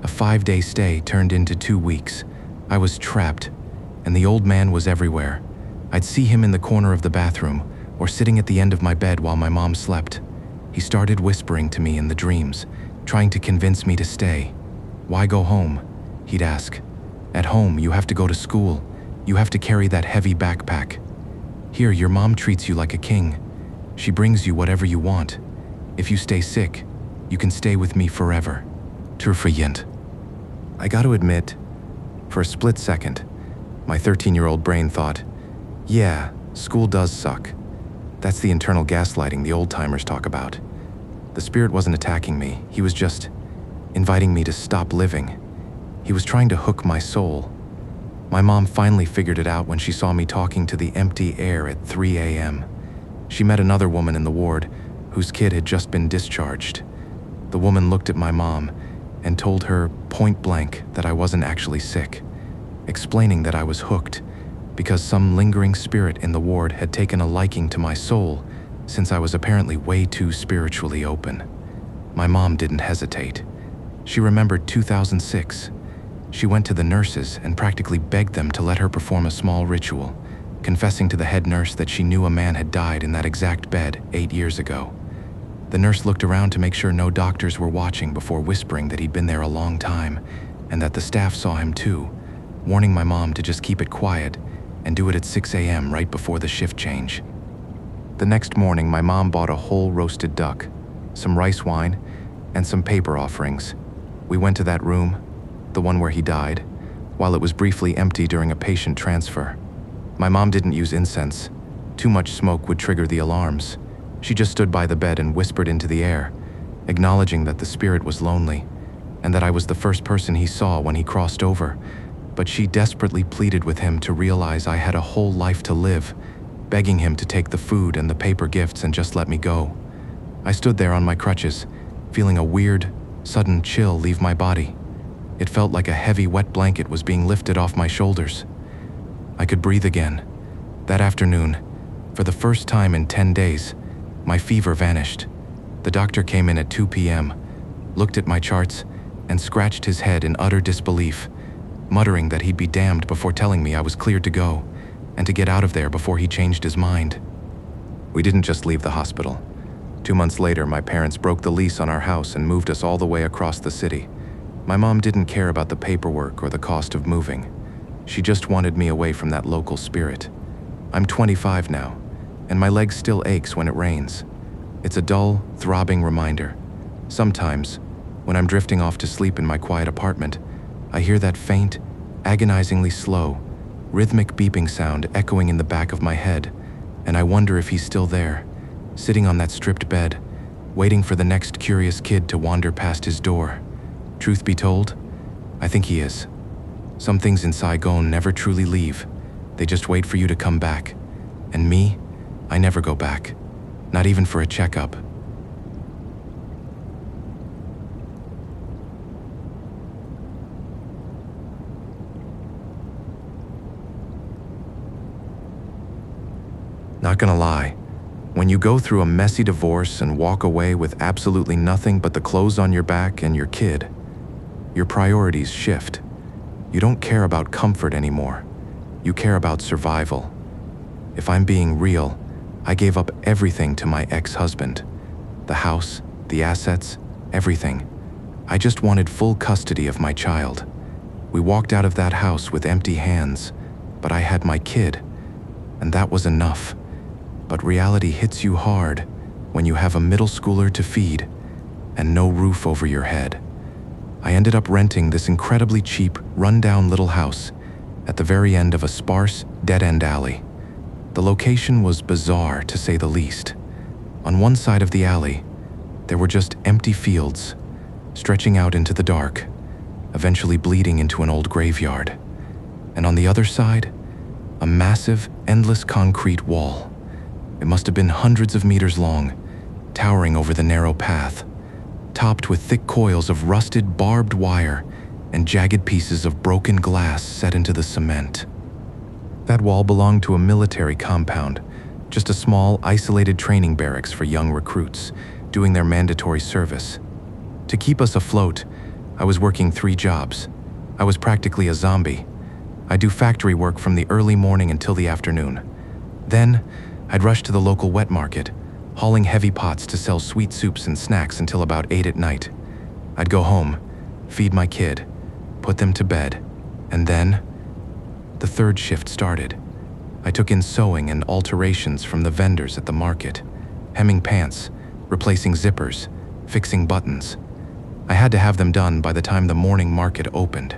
A 5-day stay turned into 2 weeks. I was trapped, and the old man was everywhere. I'd see him in the corner of the bathroom, or sitting at the end of my bed while my mom slept. He started whispering to me in the dreams, trying to convince me to stay. "Why go home?" he'd ask. "At home, you have to go to school. You have to carry that heavy backpack. Here, your mom treats you like a king. She brings you whatever you want. If you stay sick, you can stay with me forever." Turfayent. I got to admit, for a split second, my 13-year-old brain thought, yeah, school does suck. That's the internal gaslighting the old-timers talk about. The spirit wasn't attacking me, he was just inviting me to stop living. He was trying to hook my soul. My mom finally figured it out when she saw me talking to the empty air at 3 a.m. She met another woman in the ward whose kid had just been discharged. The woman looked at my mom and told her point blank that I wasn't actually sick, explaining that I was hooked because some lingering spirit in the ward had taken a liking to my soul since I was apparently way too spiritually open. My mom didn't hesitate. She remembered 2006. She went to the nurses and practically begged them to let her perform a small ritual, confessing to the head nurse that she knew a man had died in that exact bed 8 years ago. The nurse looked around to make sure no doctors were watching before whispering that he'd been there a long time and that the staff saw him too, warning my mom to just keep it quiet and do it at 6 a.m. right before the shift change. The next morning, my mom bought a whole roasted duck, some rice wine, and some paper offerings. We went to that room, the one where he died, while it was briefly empty during a patient transfer. My mom didn't use incense. Too much smoke would trigger the alarms. She just stood by the bed and whispered into the air, acknowledging that the spirit was lonely and that I was the first person he saw when he crossed over. But she desperately pleaded with him to realize I had a whole life to live, begging him to take the food and the paper gifts and just let me go. I stood there on my crutches, feeling a weird, sudden chill leave my body. It felt like a heavy, wet blanket was being lifted off my shoulders. I could breathe again. That afternoon, for the first time in 10 days, my fever vanished. The doctor came in at 2 p.m., looked at my charts, and scratched his head in utter disbelief, muttering that he'd be damned before telling me I was cleared to go, and to get out of there before he changed his mind. We didn't just leave the hospital. 2 months later, my parents broke the lease on our house and moved us all the way across the city. My mom didn't care about the paperwork or the cost of moving. She just wanted me away from that local spirit. I'm 25 now, and my leg still aches when it rains. It's a dull, throbbing reminder. Sometimes, when I'm drifting off to sleep in my quiet apartment, I hear that faint, agonizingly slow, rhythmic beeping sound echoing in the back of my head, and I wonder if he's still there, sitting on that stripped bed, waiting for the next curious kid to wander past his door. Truth be told, I think he is. Some things in Saigon never truly leave. They just wait for you to come back. And me, I never go back. Not even for a checkup. Not gonna lie, when you go through a messy divorce and walk away with absolutely nothing but the clothes on your back and your kid, your priorities shift. You don't care about comfort anymore. You care about survival. If I'm being real, I gave up everything to my ex-husband. The house, the assets, everything. I just wanted full custody of my child. We walked out of that house with empty hands, but I had my kid, and that was enough. But reality hits you hard when you have a middle schooler to feed and no roof over your head. I ended up renting this incredibly cheap, run-down little house at the very end of a sparse, dead-end alley. The location was bizarre, to say the least. On one side of the alley, there were just empty fields, stretching out into the dark, eventually bleeding into an old graveyard. And on the other side, a massive, endless concrete wall. It must have been hundreds of meters long, towering over the narrow path, topped with thick coils of rusted, barbed wire and jagged pieces of broken glass set into the cement. That wall belonged to a military compound, just a small, isolated training barracks for young recruits doing their mandatory service. To keep us afloat, I was working 3 jobs. I was practically a zombie. I'd do factory work from the early morning until the afternoon. Then, I'd rush to the local wet market, hauling heavy pots to sell sweet soups and snacks until about 8 at night. I'd go home, feed my kid, put them to bed, and then the 3rd shift started. I took in sewing and alterations from the vendors at the market, hemming pants, replacing zippers, fixing buttons. I had to have them done by the time the morning market opened.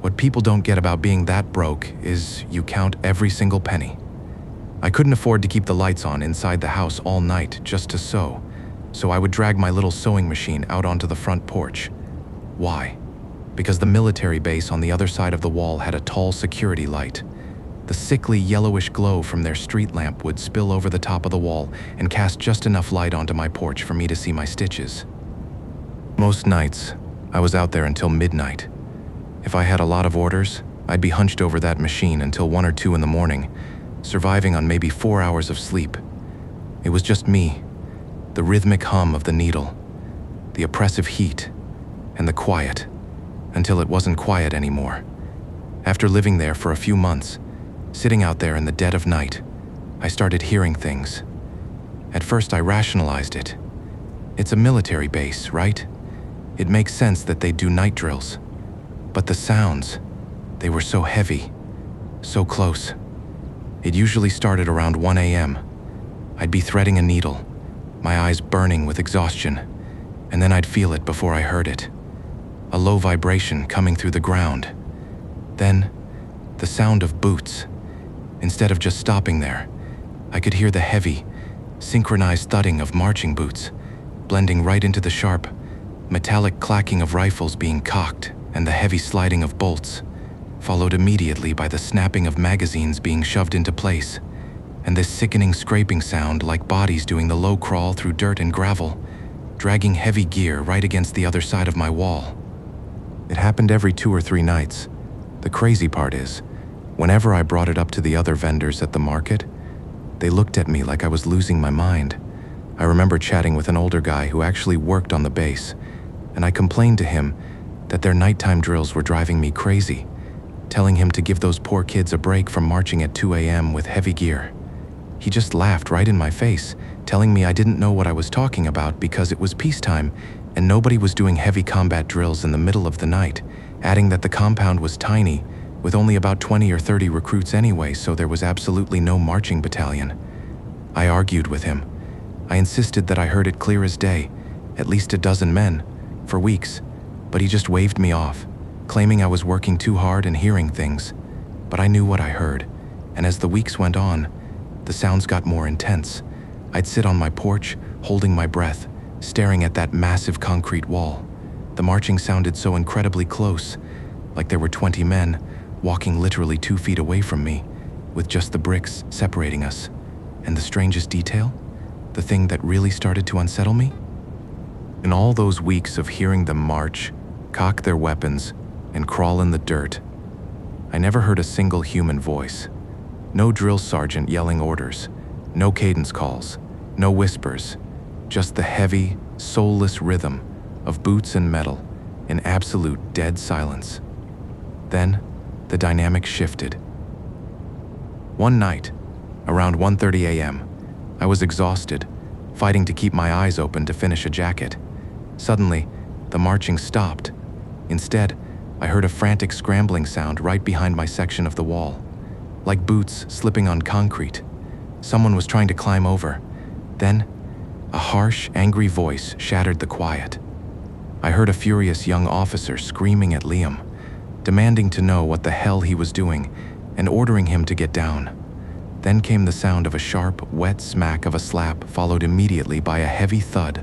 What people don't get about being that broke is you count every single penny. I couldn't afford to keep the lights on inside the house all night just to sew, so I would drag my little sewing machine out onto the front porch. Why? Because the military base on the other side of the wall had a tall security light. The sickly yellowish glow from their street lamp would spill over the top of the wall and cast just enough light onto my porch for me to see my stitches. Most nights, I was out there until midnight. If I had a lot of orders, I'd be hunched over that machine until 1 or 2 in the morning, surviving on maybe 4 hours of sleep. It was just me, the rhythmic hum of the needle, the oppressive heat, and the quiet, until it wasn't quiet anymore. After living there for a few months, sitting out there in the dead of night, I started hearing things. At first I rationalized it. It's a military base, right? It makes sense that they do night drills. But the sounds, they were so heavy, so close. It usually started around 1 a.m. I'd be threading a needle, my eyes burning with exhaustion, and then I'd feel it before I heard it. A low vibration coming through the ground. Then, the sound of boots. Instead of just stopping there, I could hear the heavy, synchronized thudding of marching boots, blending right into the sharp, metallic clacking of rifles being cocked and the heavy sliding of bolts, followed immediately by the snapping of magazines being shoved into place, and this sickening scraping sound like bodies doing the low crawl through dirt and gravel, dragging heavy gear right against the other side of my wall. It happened every 2 or 3 nights. The crazy part is, whenever I brought it up to the other vendors at the market, they looked at me like I was losing my mind. I remember chatting with an older guy who actually worked on the base, and I complained to him that their nighttime drills were driving me crazy, telling him to give those poor kids a break from marching at 2 a.m. with heavy gear. He just laughed right in my face, telling me I didn't know what I was talking about because it was peacetime and nobody was doing heavy combat drills in the middle of the night, adding that the compound was tiny, with only about 20 or 30 recruits anyway, so there was absolutely no marching battalion. I argued with him. I insisted that I heard it clear as day, at least a dozen men, for weeks, but he just waved me off, claiming I was working too hard and hearing things. But I knew what I heard, and as the weeks went on, the sounds got more intense. I'd sit on my porch, holding my breath, staring at that massive concrete wall. The marching sounded so incredibly close, like there were 20 men walking literally 2 feet away from me, with just the bricks separating us. And the strangest detail? The thing that really started to unsettle me? In all those weeks of hearing them march, cock their weapons, and crawl in the dirt, I never heard a single human voice. No drill sergeant yelling orders, no cadence calls, no whispers, just the heavy, soulless rhythm of boots and metal in absolute dead silence. Then, the dynamic shifted. One night, around 1:30 a.m., I was exhausted, fighting to keep my eyes open to finish a jacket. Suddenly, the marching stopped. Instead, I heard a frantic scrambling sound right behind my section of the wall, like boots slipping on concrete. Someone was trying to climb over. Then, a harsh, angry voice shattered the quiet. I heard a furious young officer screaming at Liam, demanding to know what the hell he was doing and ordering him to get down. Then came the sound of a sharp, wet smack of a slap, followed immediately by a heavy thud,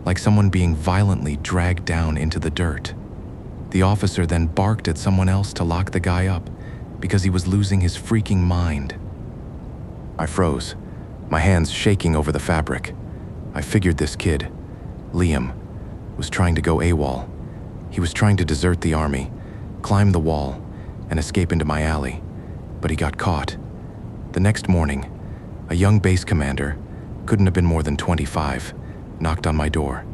like someone being violently dragged down into the dirt. The officer then barked at someone else to lock the guy up because he was losing his freaking mind. I froze, my hands shaking over the fabric. I figured this kid, Liam, was trying to go AWOL. He was trying to desert the army, climb the wall, and escape into my alley, but he got caught. The next morning, a young base commander, couldn't have been more than 25, knocked on my door.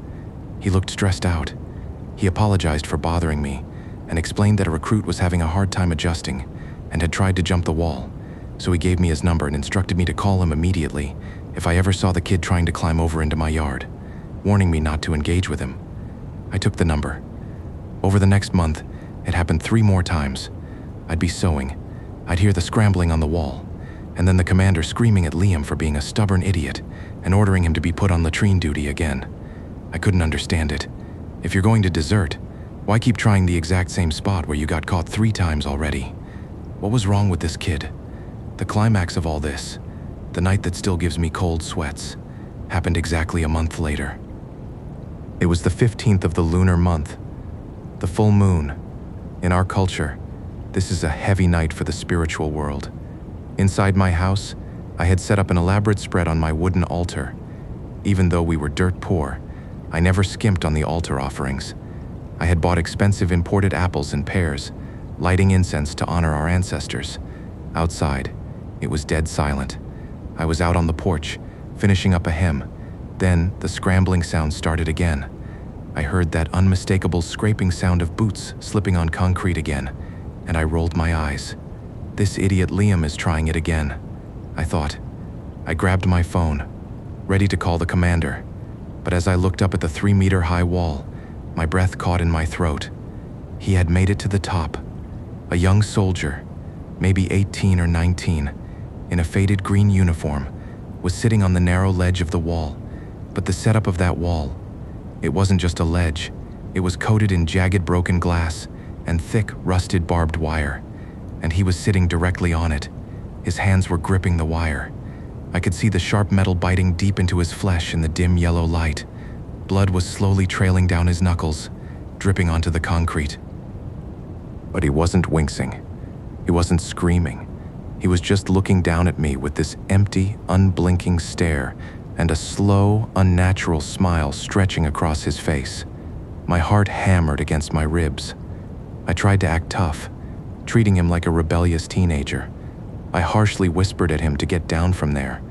He looked stressed out. He apologized for bothering me and explained that a recruit was having a hard time adjusting and had tried to jump the wall, so he gave me his number and instructed me to call him immediately if I ever saw the kid trying to climb over into my yard, warning me not to engage with him. I took the number. Over the next month, it happened 3 more times. I'd be sewing. I'd hear the scrambling on the wall, and then the commander screaming at Liam for being a stubborn idiot and ordering him to be put on latrine duty again. I couldn't understand it. If you're going to desert, why keep trying the exact same spot where you got caught 3 times already? What was wrong with this kid? The climax of all this, the night that still gives me cold sweats, happened exactly a month later. It was the 15th of the lunar month, the full moon. In our culture, this is a heavy night for the spiritual world. Inside my house, I had set up an elaborate spread on my wooden altar. Even though we were dirt poor, I never skimped on the altar offerings. I had bought expensive imported apples and pears, lighting incense to honor our ancestors. Outside, it was dead silent. I was out on the porch, finishing up a hymn. Then the scrambling sound started again. I heard that unmistakable scraping sound of boots slipping on concrete again, and I rolled my eyes. This idiot Liam is trying it again, I thought. I grabbed my phone, ready to call the commander. But as I looked up at the 3-meter-high wall, my breath caught in my throat. He had made it to the top. A young soldier, maybe 18 or 19, in a faded green uniform, was sitting on the narrow ledge of the wall. But the setup of that wall, it wasn't just a ledge. It was coated in jagged broken glass and thick, rusted barbed wire. And he was sitting directly on it. His hands were gripping the wire. I could see the sharp metal biting deep into his flesh in the dim yellow light. Blood was slowly trailing down his knuckles, dripping onto the concrete. But he wasn't wincing. He wasn't screaming. He was just looking down at me with this empty, unblinking stare and a slow, unnatural smile stretching across his face. My heart hammered against my ribs. I tried to act tough, treating him like a rebellious teenager. I harshly whispered at him to get down from there,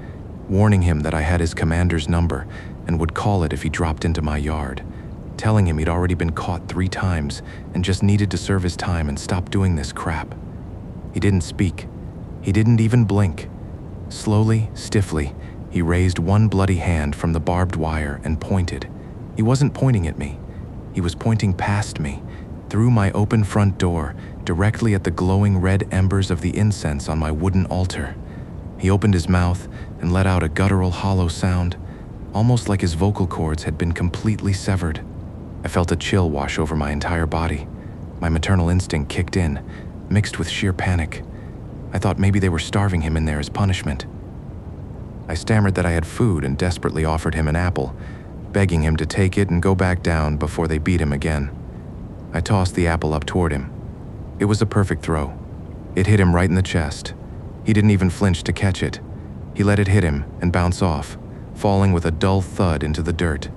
warning him that I had his commander's number and would call it if he dropped into my yard, telling him he'd already been caught 3 times and just needed to serve his time and stop doing this crap. He didn't speak. He didn't even blink. Slowly, stiffly, he raised one bloody hand from the barbed wire and pointed. He wasn't pointing at me. He was pointing past me, through my open front door, directly at the glowing red embers of the incense on my wooden altar. He opened his mouth and let out a guttural hollow sound, almost like his vocal cords had been completely severed. I felt a chill wash over my entire body. My maternal instinct kicked in, mixed with sheer panic. I thought maybe they were starving him in there as punishment. I stammered that I had food and desperately offered him an apple, begging him to take it and go back down before they beat him again. I tossed the apple up toward him. It was a perfect throw. It hit him right in the chest. He didn't even flinch to catch it. He let it hit him and bounce off, falling with a dull thud into the dirt.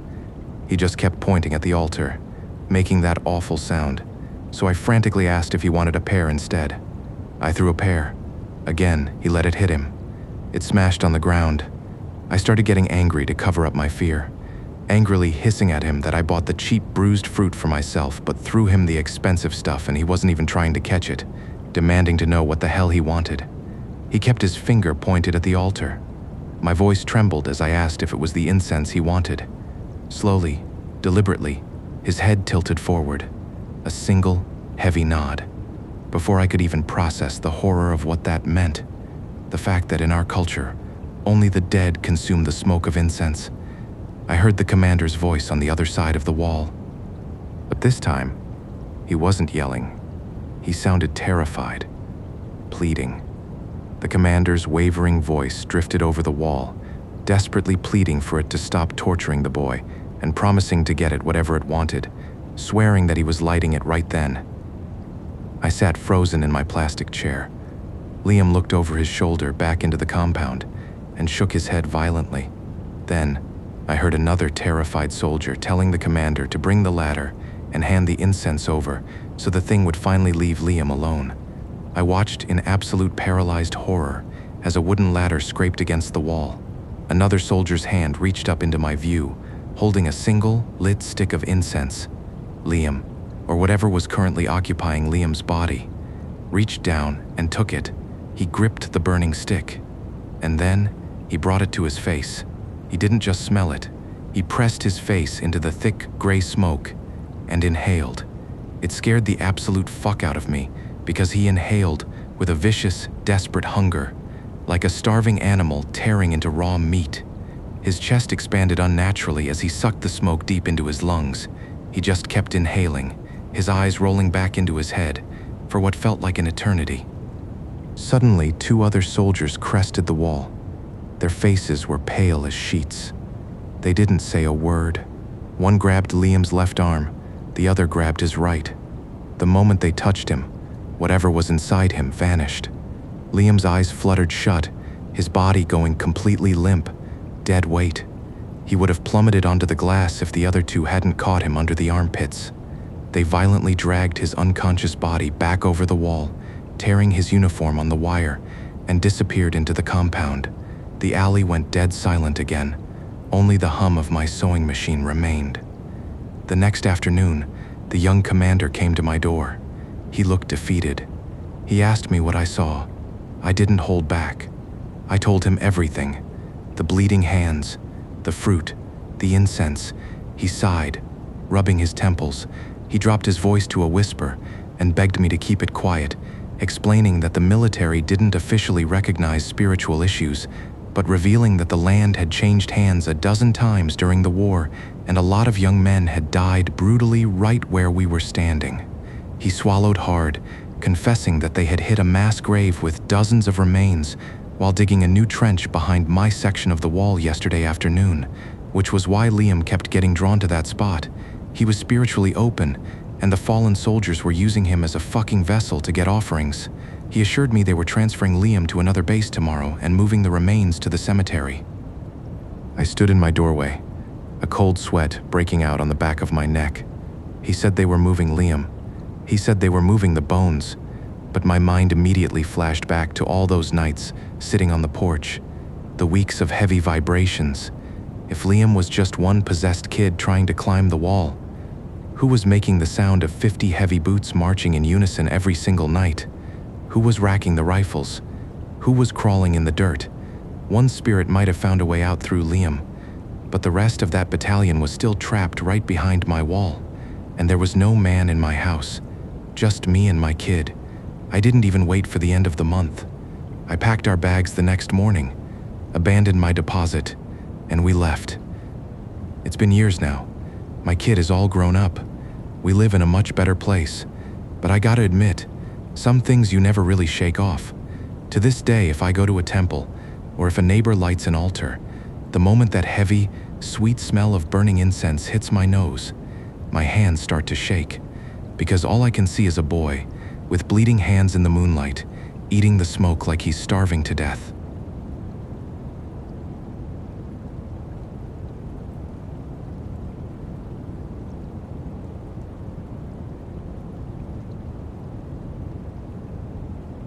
He just kept pointing at the altar, making that awful sound, so I frantically asked if he wanted a pear instead. I threw a pear. Again, he let it hit him. It smashed on the ground. I started getting angry to cover up my fear, angrily hissing at him that I bought the cheap bruised fruit for myself but threw him the expensive stuff and he wasn't even trying to catch it, demanding to know what the hell he wanted. He kept his finger pointed at the altar. My voice trembled as I asked if it was the incense he wanted. Slowly, deliberately, his head tilted forward, a single, heavy nod. Before I could even process the horror of what that meant, the fact that in our culture, only the dead consume the smoke of incense, I heard the commander's voice on the other side of the wall. But this time, he wasn't yelling. He sounded terrified, pleading. The commander's wavering voice drifted over the wall, desperately pleading for it to stop torturing the boy and promising to get it whatever it wanted, swearing that he was lighting it right then. I sat frozen in my plastic chair. Liam looked over his shoulder back into the compound and shook his head violently. Then, I heard another terrified soldier telling the commander to bring the ladder and hand the incense over so the thing would finally leave Liam alone. I watched in absolute paralyzed horror as a wooden ladder scraped against the wall. Another soldier's hand reached up into my view, holding a single, lit stick of incense. Liam, or whatever was currently occupying Liam's body, reached down and took it. He gripped the burning stick, and then he brought it to his face. He didn't just smell it. He pressed his face into the thick, gray smoke and inhaled. It scared the absolute fuck out of me because he inhaled with a vicious, desperate hunger, like a starving animal tearing into raw meat. His chest expanded unnaturally as he sucked the smoke deep into his lungs. He just kept inhaling, his eyes rolling back into his head for what felt like an eternity. Suddenly, 2 other soldiers crested the wall. Their faces were pale as sheets. They didn't say a word. One grabbed Liam's left arm, the other grabbed his right. The moment they touched him, whatever was inside him vanished. Liam's eyes fluttered shut, his body going completely limp, dead weight. He would have plummeted onto the glass if the other 2 hadn't caught him under the armpits. They violently dragged his unconscious body back over the wall, tearing his uniform on the wire, and disappeared into the compound. The alley went dead silent again. Only the hum of my sewing machine remained. The next afternoon, the young commander came to my door. He looked defeated. He asked me what I saw. I didn't hold back. I told him everything. The bleeding hands, the fruit, the incense. He sighed, rubbing his temples. He dropped his voice to a whisper and begged me to keep it quiet, explaining that the military didn't officially recognize spiritual issues, but revealing that the land had changed hands a dozen times during the war and a lot of young men had died brutally right where we were standing. He swallowed hard, confessing that they had hit a mass grave with dozens of remains while digging a new trench behind my section of the wall yesterday afternoon, which was why Liam kept getting drawn to that spot. He was spiritually open, and the fallen soldiers were using him as a fucking vessel to get offerings. He assured me they were transferring Liam to another base tomorrow and moving the remains to the cemetery. I stood in my doorway, a cold sweat breaking out on the back of my neck. He said they were moving Liam. He said they were moving the bones, but my mind immediately flashed back to all those nights sitting on the porch, the weeks of heavy vibrations. If Liam was just one possessed kid trying to climb the wall, who was making the sound of 50 heavy boots marching in unison every single night? Who was racking the rifles? Who was crawling in the dirt? One spirit might have found a way out through Liam, but the rest of that battalion was still trapped right behind my wall, and there was no man in my house, just me and my kid. I didn't even wait for the end of the month. I packed our bags the next morning, abandoned my deposit, and we left. It's been years now. My kid is all grown up. We live in a much better place, but I gotta admit, some things you never really shake off. To this day, if I go to a temple, or if a neighbor lights an altar, the moment that heavy, sweet smell of burning incense hits my nose, my hands start to shake, because all I can see is a boy, with bleeding hands in the moonlight, eating the smoke like he's starving to death.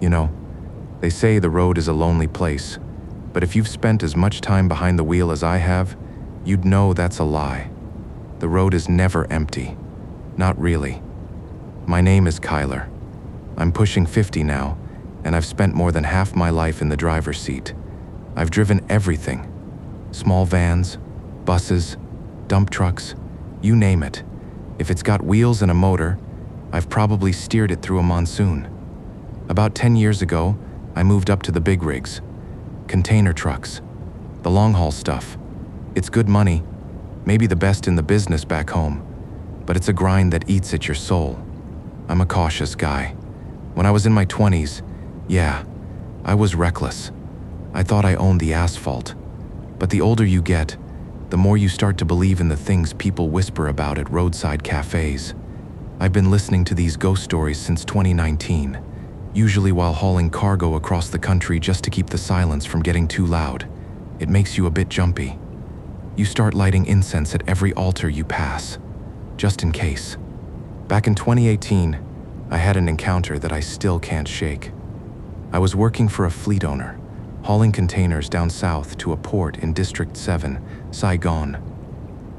You know, they say the road is a lonely place, but if you've spent as much time behind the wheel as I have, you'd know that's a lie. The road is never empty. Not really. My name is Kyler. I'm pushing 50 now, and I've spent more than half my life in the driver's seat. I've driven everything. Small vans, buses, dump trucks, you name it. If it's got wheels and a motor, I've probably steered it through a monsoon. About 10 years ago, I moved up to the big rigs. Container trucks. The long-haul stuff. It's good money, maybe the best in the business back home, but it's a grind that eats at your soul. I'm a cautious guy. When I was in my 20s, yeah, I was reckless. I thought I owned the asphalt. But the older you get, the more you start to believe in the things people whisper about at roadside cafes. I've been listening to these ghost stories since 2019, usually while hauling cargo across the country just to keep the silence from getting too loud. It makes you a bit jumpy. You start lighting incense at every altar you pass, just in case. Back in 2018, I had an encounter that I still can't shake. I was working for a fleet owner, hauling containers down south to a port in District 7, Saigon.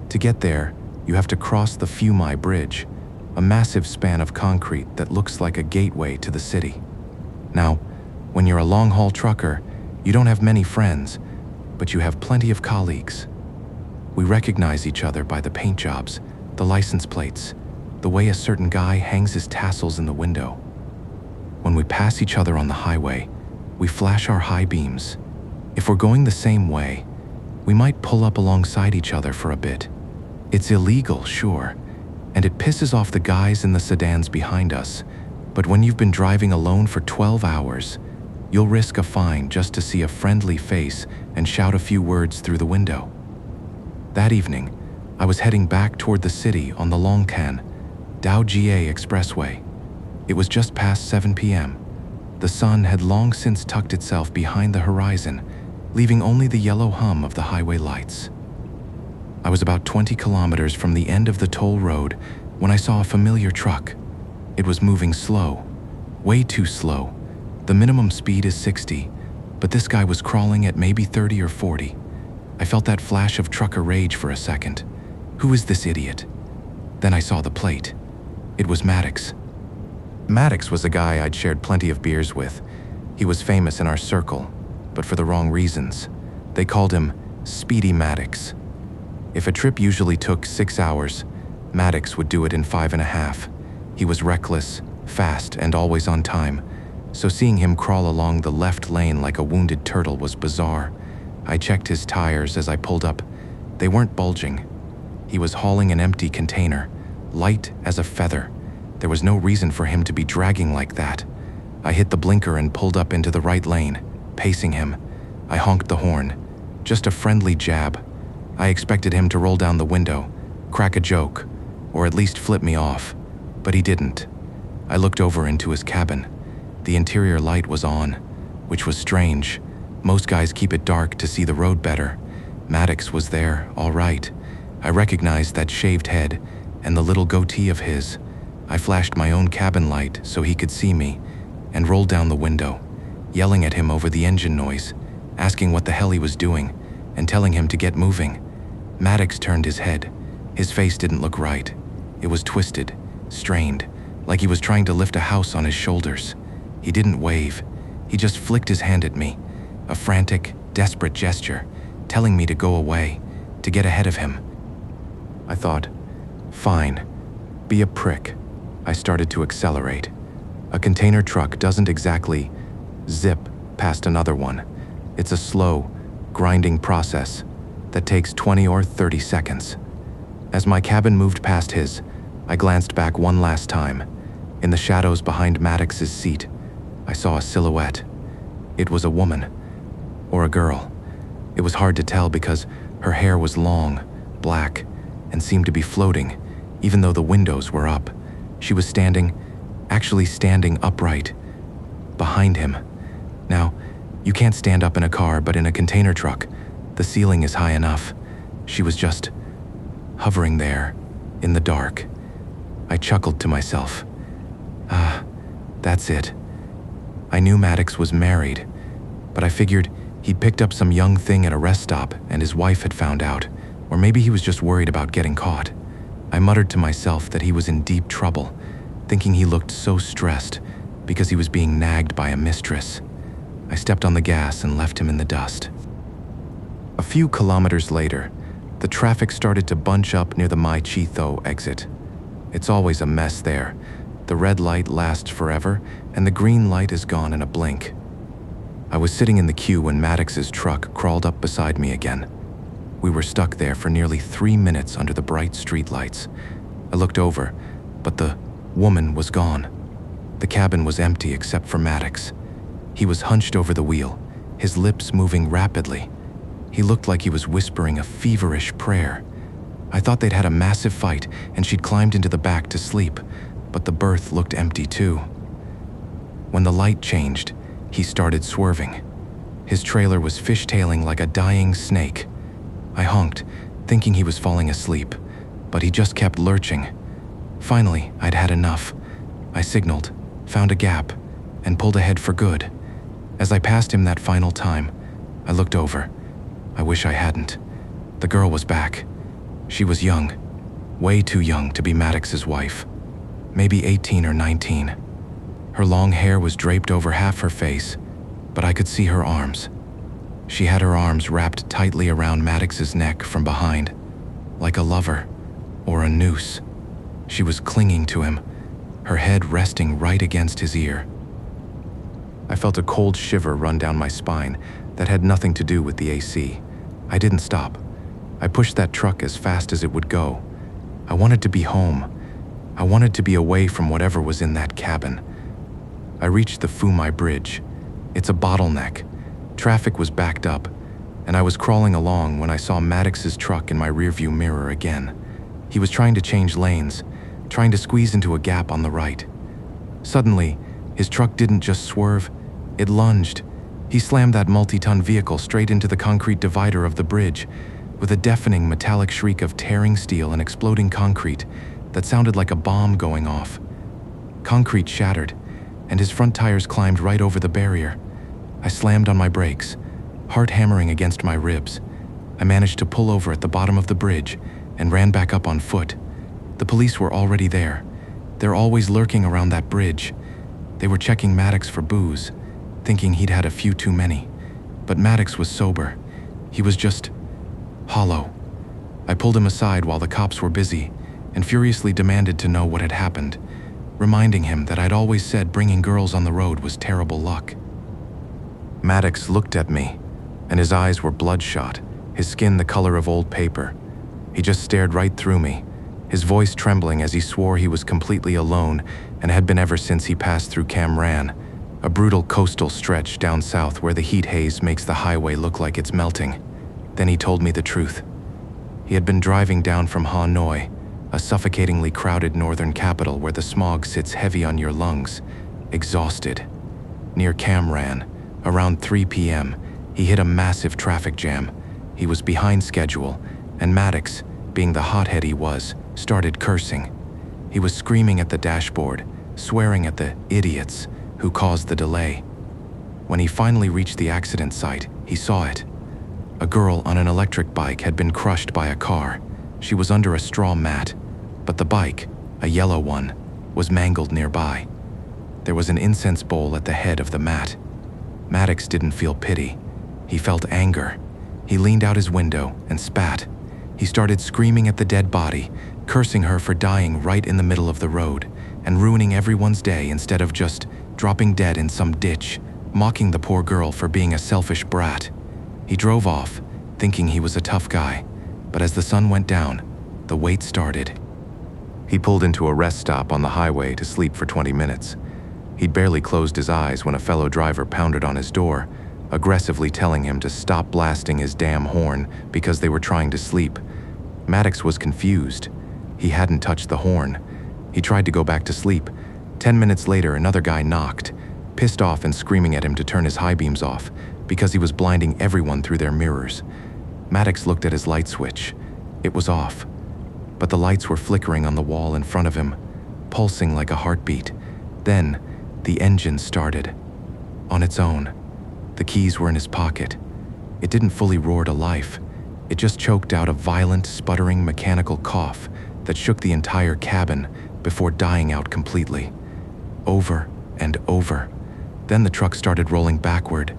To get there, you have to cross the Fumai Bridge, a massive span of concrete that looks like a gateway to the city. Now, when you're a long-haul trucker, you don't have many friends, but you have plenty of colleagues. We recognize each other by the paint jobs, the license plates, the way a certain guy hangs his tassels in the window. When we pass each other on the highway, we flash our high beams. If we're going the same way, we might pull up alongside each other for a bit. It's illegal, sure, and it pisses off the guys in the sedans behind us, but when you've been driving alone for 12 hours, you'll risk a fine just to see a friendly face and shout a few words through the window. That evening, I was heading back toward the city on the Longcan, Dao Jie Expressway. It was just past 7 p.m. The sun had long since tucked itself behind the horizon, leaving only the yellow hum of the highway lights. I was about 20 kilometers from the end of the toll road when I saw a familiar truck. It was moving slow, way too slow. The minimum speed is 60, but this guy was crawling at maybe 30 or 40. I felt that flash of trucker rage for a second. Who is this idiot? Then I saw the plate. It was Maddox. Maddox was a guy I'd shared plenty of beers with. He was famous in our circle, but for the wrong reasons. They called him Speedy Maddox. If a trip usually took 6 hours, Maddox would do it in 5.5. He was reckless, fast, and always on time, so seeing him crawl along the left lane like a wounded turtle was bizarre. I checked his tires as I pulled up. They weren't bulging. He was hauling an empty container, light as a feather. There was no reason for him to be dragging like that. I hit the blinker and pulled up into the right lane, pacing him. I honked the horn. Just a friendly jab. I expected him to roll down the window, crack a joke, or at least flip me off, but he didn't. I looked over into his cabin. The interior light was on, which was strange. Most guys keep it dark to see the road better. Maddox was there, all right. I recognized that shaved head and the little goatee of his. I flashed my own cabin light so he could see me and rolled down the window, yelling at him over the engine noise, asking what the hell he was doing and telling him to get moving. Maddox turned his head. His face didn't look right. It was twisted, strained, like he was trying to lift a house on his shoulders. He didn't wave. He just flicked his hand at me, a frantic, desperate gesture, telling me to go away, to get ahead of him. I thought, fine, be a prick. I started to accelerate. A container truck doesn't exactly zip past another one. It's a slow, grinding process that takes 20 or 30 seconds. As my cabin moved past his, I glanced back one last time. In the shadows behind Maddox's seat, I saw a silhouette. It was a woman, or a girl. It was hard to tell because her hair was long, black, and seemed to be floating, even though the windows were up. She was actually standing upright, behind him. Now, you can't stand up in a car, but in a container truck, the ceiling is high enough. She was just hovering there, in the dark. I chuckled to myself. That's it. I knew Maddox was married, but I figured he'd picked up some young thing at a rest stop and his wife had found out, or maybe he was just worried about getting caught. I muttered to myself that he was in deep trouble, thinking he looked so stressed because he was being nagged by a mistress. I stepped on the gas and left him in the dust. A few kilometers later, the traffic started to bunch up near the Mai Chi Tho exit. It's always a mess there. The red light lasts forever, and the green light is gone in a blink. I was sitting in the queue when Maddox's truck crawled up beside me again. We were stuck there for nearly 3 minutes under the bright streetlights. I looked over, but the woman was gone. The cabin was empty except for Maddox. He was hunched over the wheel, his lips moving rapidly. He looked like he was whispering a feverish prayer. I thought they'd had a massive fight and she'd climbed into the back to sleep, but the berth looked empty too. When the light changed, he started swerving. His trailer was fishtailing like a dying snake. I honked, thinking he was falling asleep, but he just kept lurching. Finally, I'd had enough. I signaled, found a gap, and pulled ahead for good. As I passed him that final time, I looked over. I wish I hadn't. The girl was back. She was young, way too young to be Maddox's wife. Maybe 18 or 19. Her long hair was draped over half her face, but I could see her arms. She had her arms wrapped tightly around Maddox's neck from behind, like a lover or a noose. She was clinging to him, her head resting right against his ear. I felt a cold shiver run down my spine that had nothing to do with the AC. I didn't stop. I pushed that truck as fast as it would go. I wanted to be home. I wanted to be away from whatever was in that cabin. I reached the Phu Mai Bridge. It's a bottleneck. Traffic was backed up, and I was crawling along when I saw Maddox's truck in my rearview mirror again. He was trying to change lanes, trying to squeeze into a gap on the right. Suddenly, his truck didn't just swerve, it lunged. He slammed that multi-ton vehicle straight into the concrete divider of the bridge, with a deafening metallic shriek of tearing steel and exploding concrete that sounded like a bomb going off. Concrete shattered, and his front tires climbed right over the barrier. I slammed on my brakes, heart hammering against my ribs. I managed to pull over at the bottom of the bridge and ran back up on foot. The police were already there. They're always lurking around that bridge. They were checking Maddox for booze, thinking he'd had a few too many. But Maddox was sober. He was just hollow. I pulled him aside while the cops were busy and furiously demanded to know what had happened, reminding him that I'd always said bringing girls on the road was terrible luck. Maddox looked at me, and his eyes were bloodshot, his skin the color of old paper. He just stared right through me, his voice trembling as he swore he was completely alone and had been ever since he passed through Cam Ran, a brutal coastal stretch down south where the heat haze makes the highway look like it's melting. Then he told me the truth. He had been driving down from Hanoi, a suffocatingly crowded northern capital where the smog sits heavy on your lungs, exhausted. Near Cam Ran, around 3 p.m., he hit a massive traffic jam. He was behind schedule, and Maddox, being the hothead he was, started cursing. He was screaming at the dashboard, swearing at the idiots who caused the delay. When he finally reached the accident site, he saw it. A girl on an electric bike had been crushed by a car. She was under a straw mat, but the bike, a yellow one, was mangled nearby. There was an incense bowl at the head of the mat. Maddox didn't feel pity. He felt anger. He leaned out his window and spat. He started screaming at the dead body, cursing her for dying right in the middle of the road and ruining everyone's day instead of just dropping dead in some ditch, mocking the poor girl for being a selfish brat. He drove off, thinking he was a tough guy, but as the sun went down, the wait started. He pulled into a rest stop on the highway to sleep for 20 minutes. He'd barely closed his eyes when a fellow driver pounded on his door, aggressively telling him to stop blasting his damn horn because they were trying to sleep. Maddox was confused. He hadn't touched the horn. He tried to go back to sleep. 10 minutes later, another guy knocked, pissed off and screaming at him to turn his high beams off because he was blinding everyone through their mirrors. Maddox looked at his light switch. It was off, but the lights were flickering on the wall in front of him, pulsing like a heartbeat. Then, the engine started. On its own. The keys were in his pocket. It didn't fully roar to life. It just choked out a violent, sputtering mechanical cough that shook the entire cabin before dying out completely. Over and over. Then the truck started rolling backward.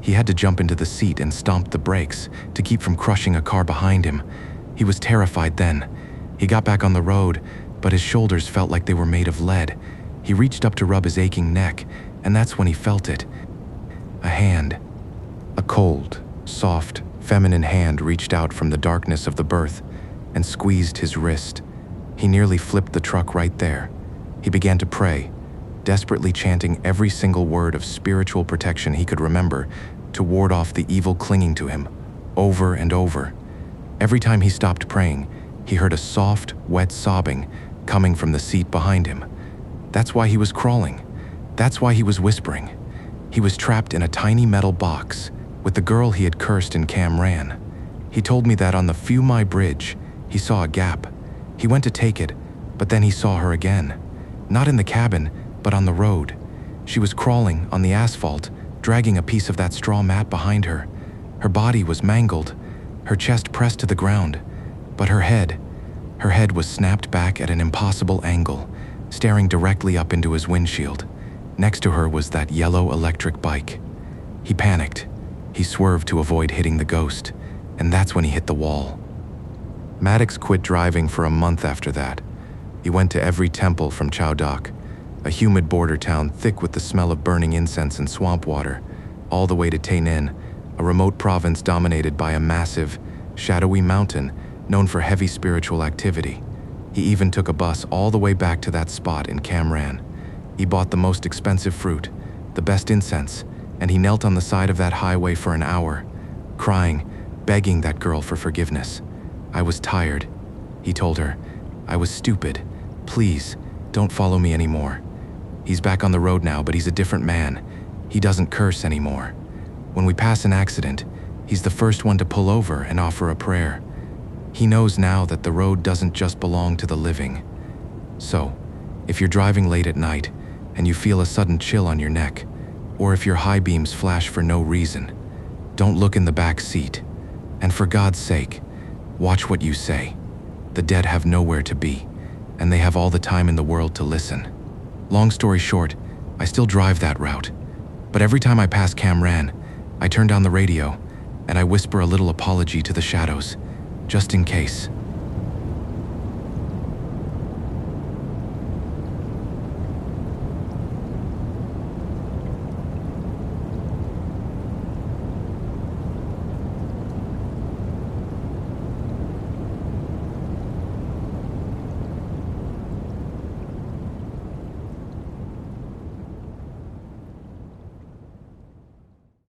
He He had to jump into the seat and stomp the brakes to keep from crushing a car behind him. He was terrified then. He got back on the road, but his shoulders felt like they were made of lead. He reached up to rub his aching neck, and that's when he felt it. A hand. A cold, soft, feminine hand reached out from the darkness of the berth and squeezed his wrist. He nearly flipped the truck right there. He began to pray, desperately chanting every single word of spiritual protection he could remember to ward off the evil clinging to him, over and over. Every time he stopped praying, he heard a soft, wet sobbing coming from the seat behind him. That's why he was crawling. That's why he was whispering. He was trapped in a tiny metal box with the girl he had cursed in Cam Ran. He told me that on the Phu Mai Bridge, he saw a gap. He went to take it, but then he saw her again. Not in the cabin, but on the road. She was crawling on the asphalt, dragging a piece of that straw mat behind her. Her body was mangled, her chest pressed to the ground, but her head was snapped back at an impossible angle, staring directly up into his windshield. Next to her was that yellow electric bike. He panicked. He swerved to avoid hitting the ghost, and that's when he hit the wall. Maddox quit driving for a month after that. He went to every temple from Chao Dak, a humid border town thick with the smell of burning incense and swamp water, all the way to Tay Ninh, a remote province dominated by a massive, shadowy mountain known for heavy spiritual activity. He even took a bus all the way back to that spot in Cam Ran. He bought the most expensive fruit, the best incense, and he knelt on the side of that highway for an hour, crying, begging that girl for forgiveness. I was tired, he told her. I was stupid. Please, don't follow me anymore. He's back on the road now, but he's a different man. He doesn't curse anymore. When we pass an accident, he's the first one to pull over and offer a prayer. He knows now that the road doesn't just belong to the living. So, if you're driving late at night and you feel a sudden chill on your neck, or if your high beams flash for no reason, don't look in the back seat. And for God's sake, watch what you say. The dead have nowhere to be, and they have all the time in the world to listen. Long story short, I still drive that route. But every time I pass Cam Ran, I turn down the radio, and I whisper a little apology to the shadows, just in case.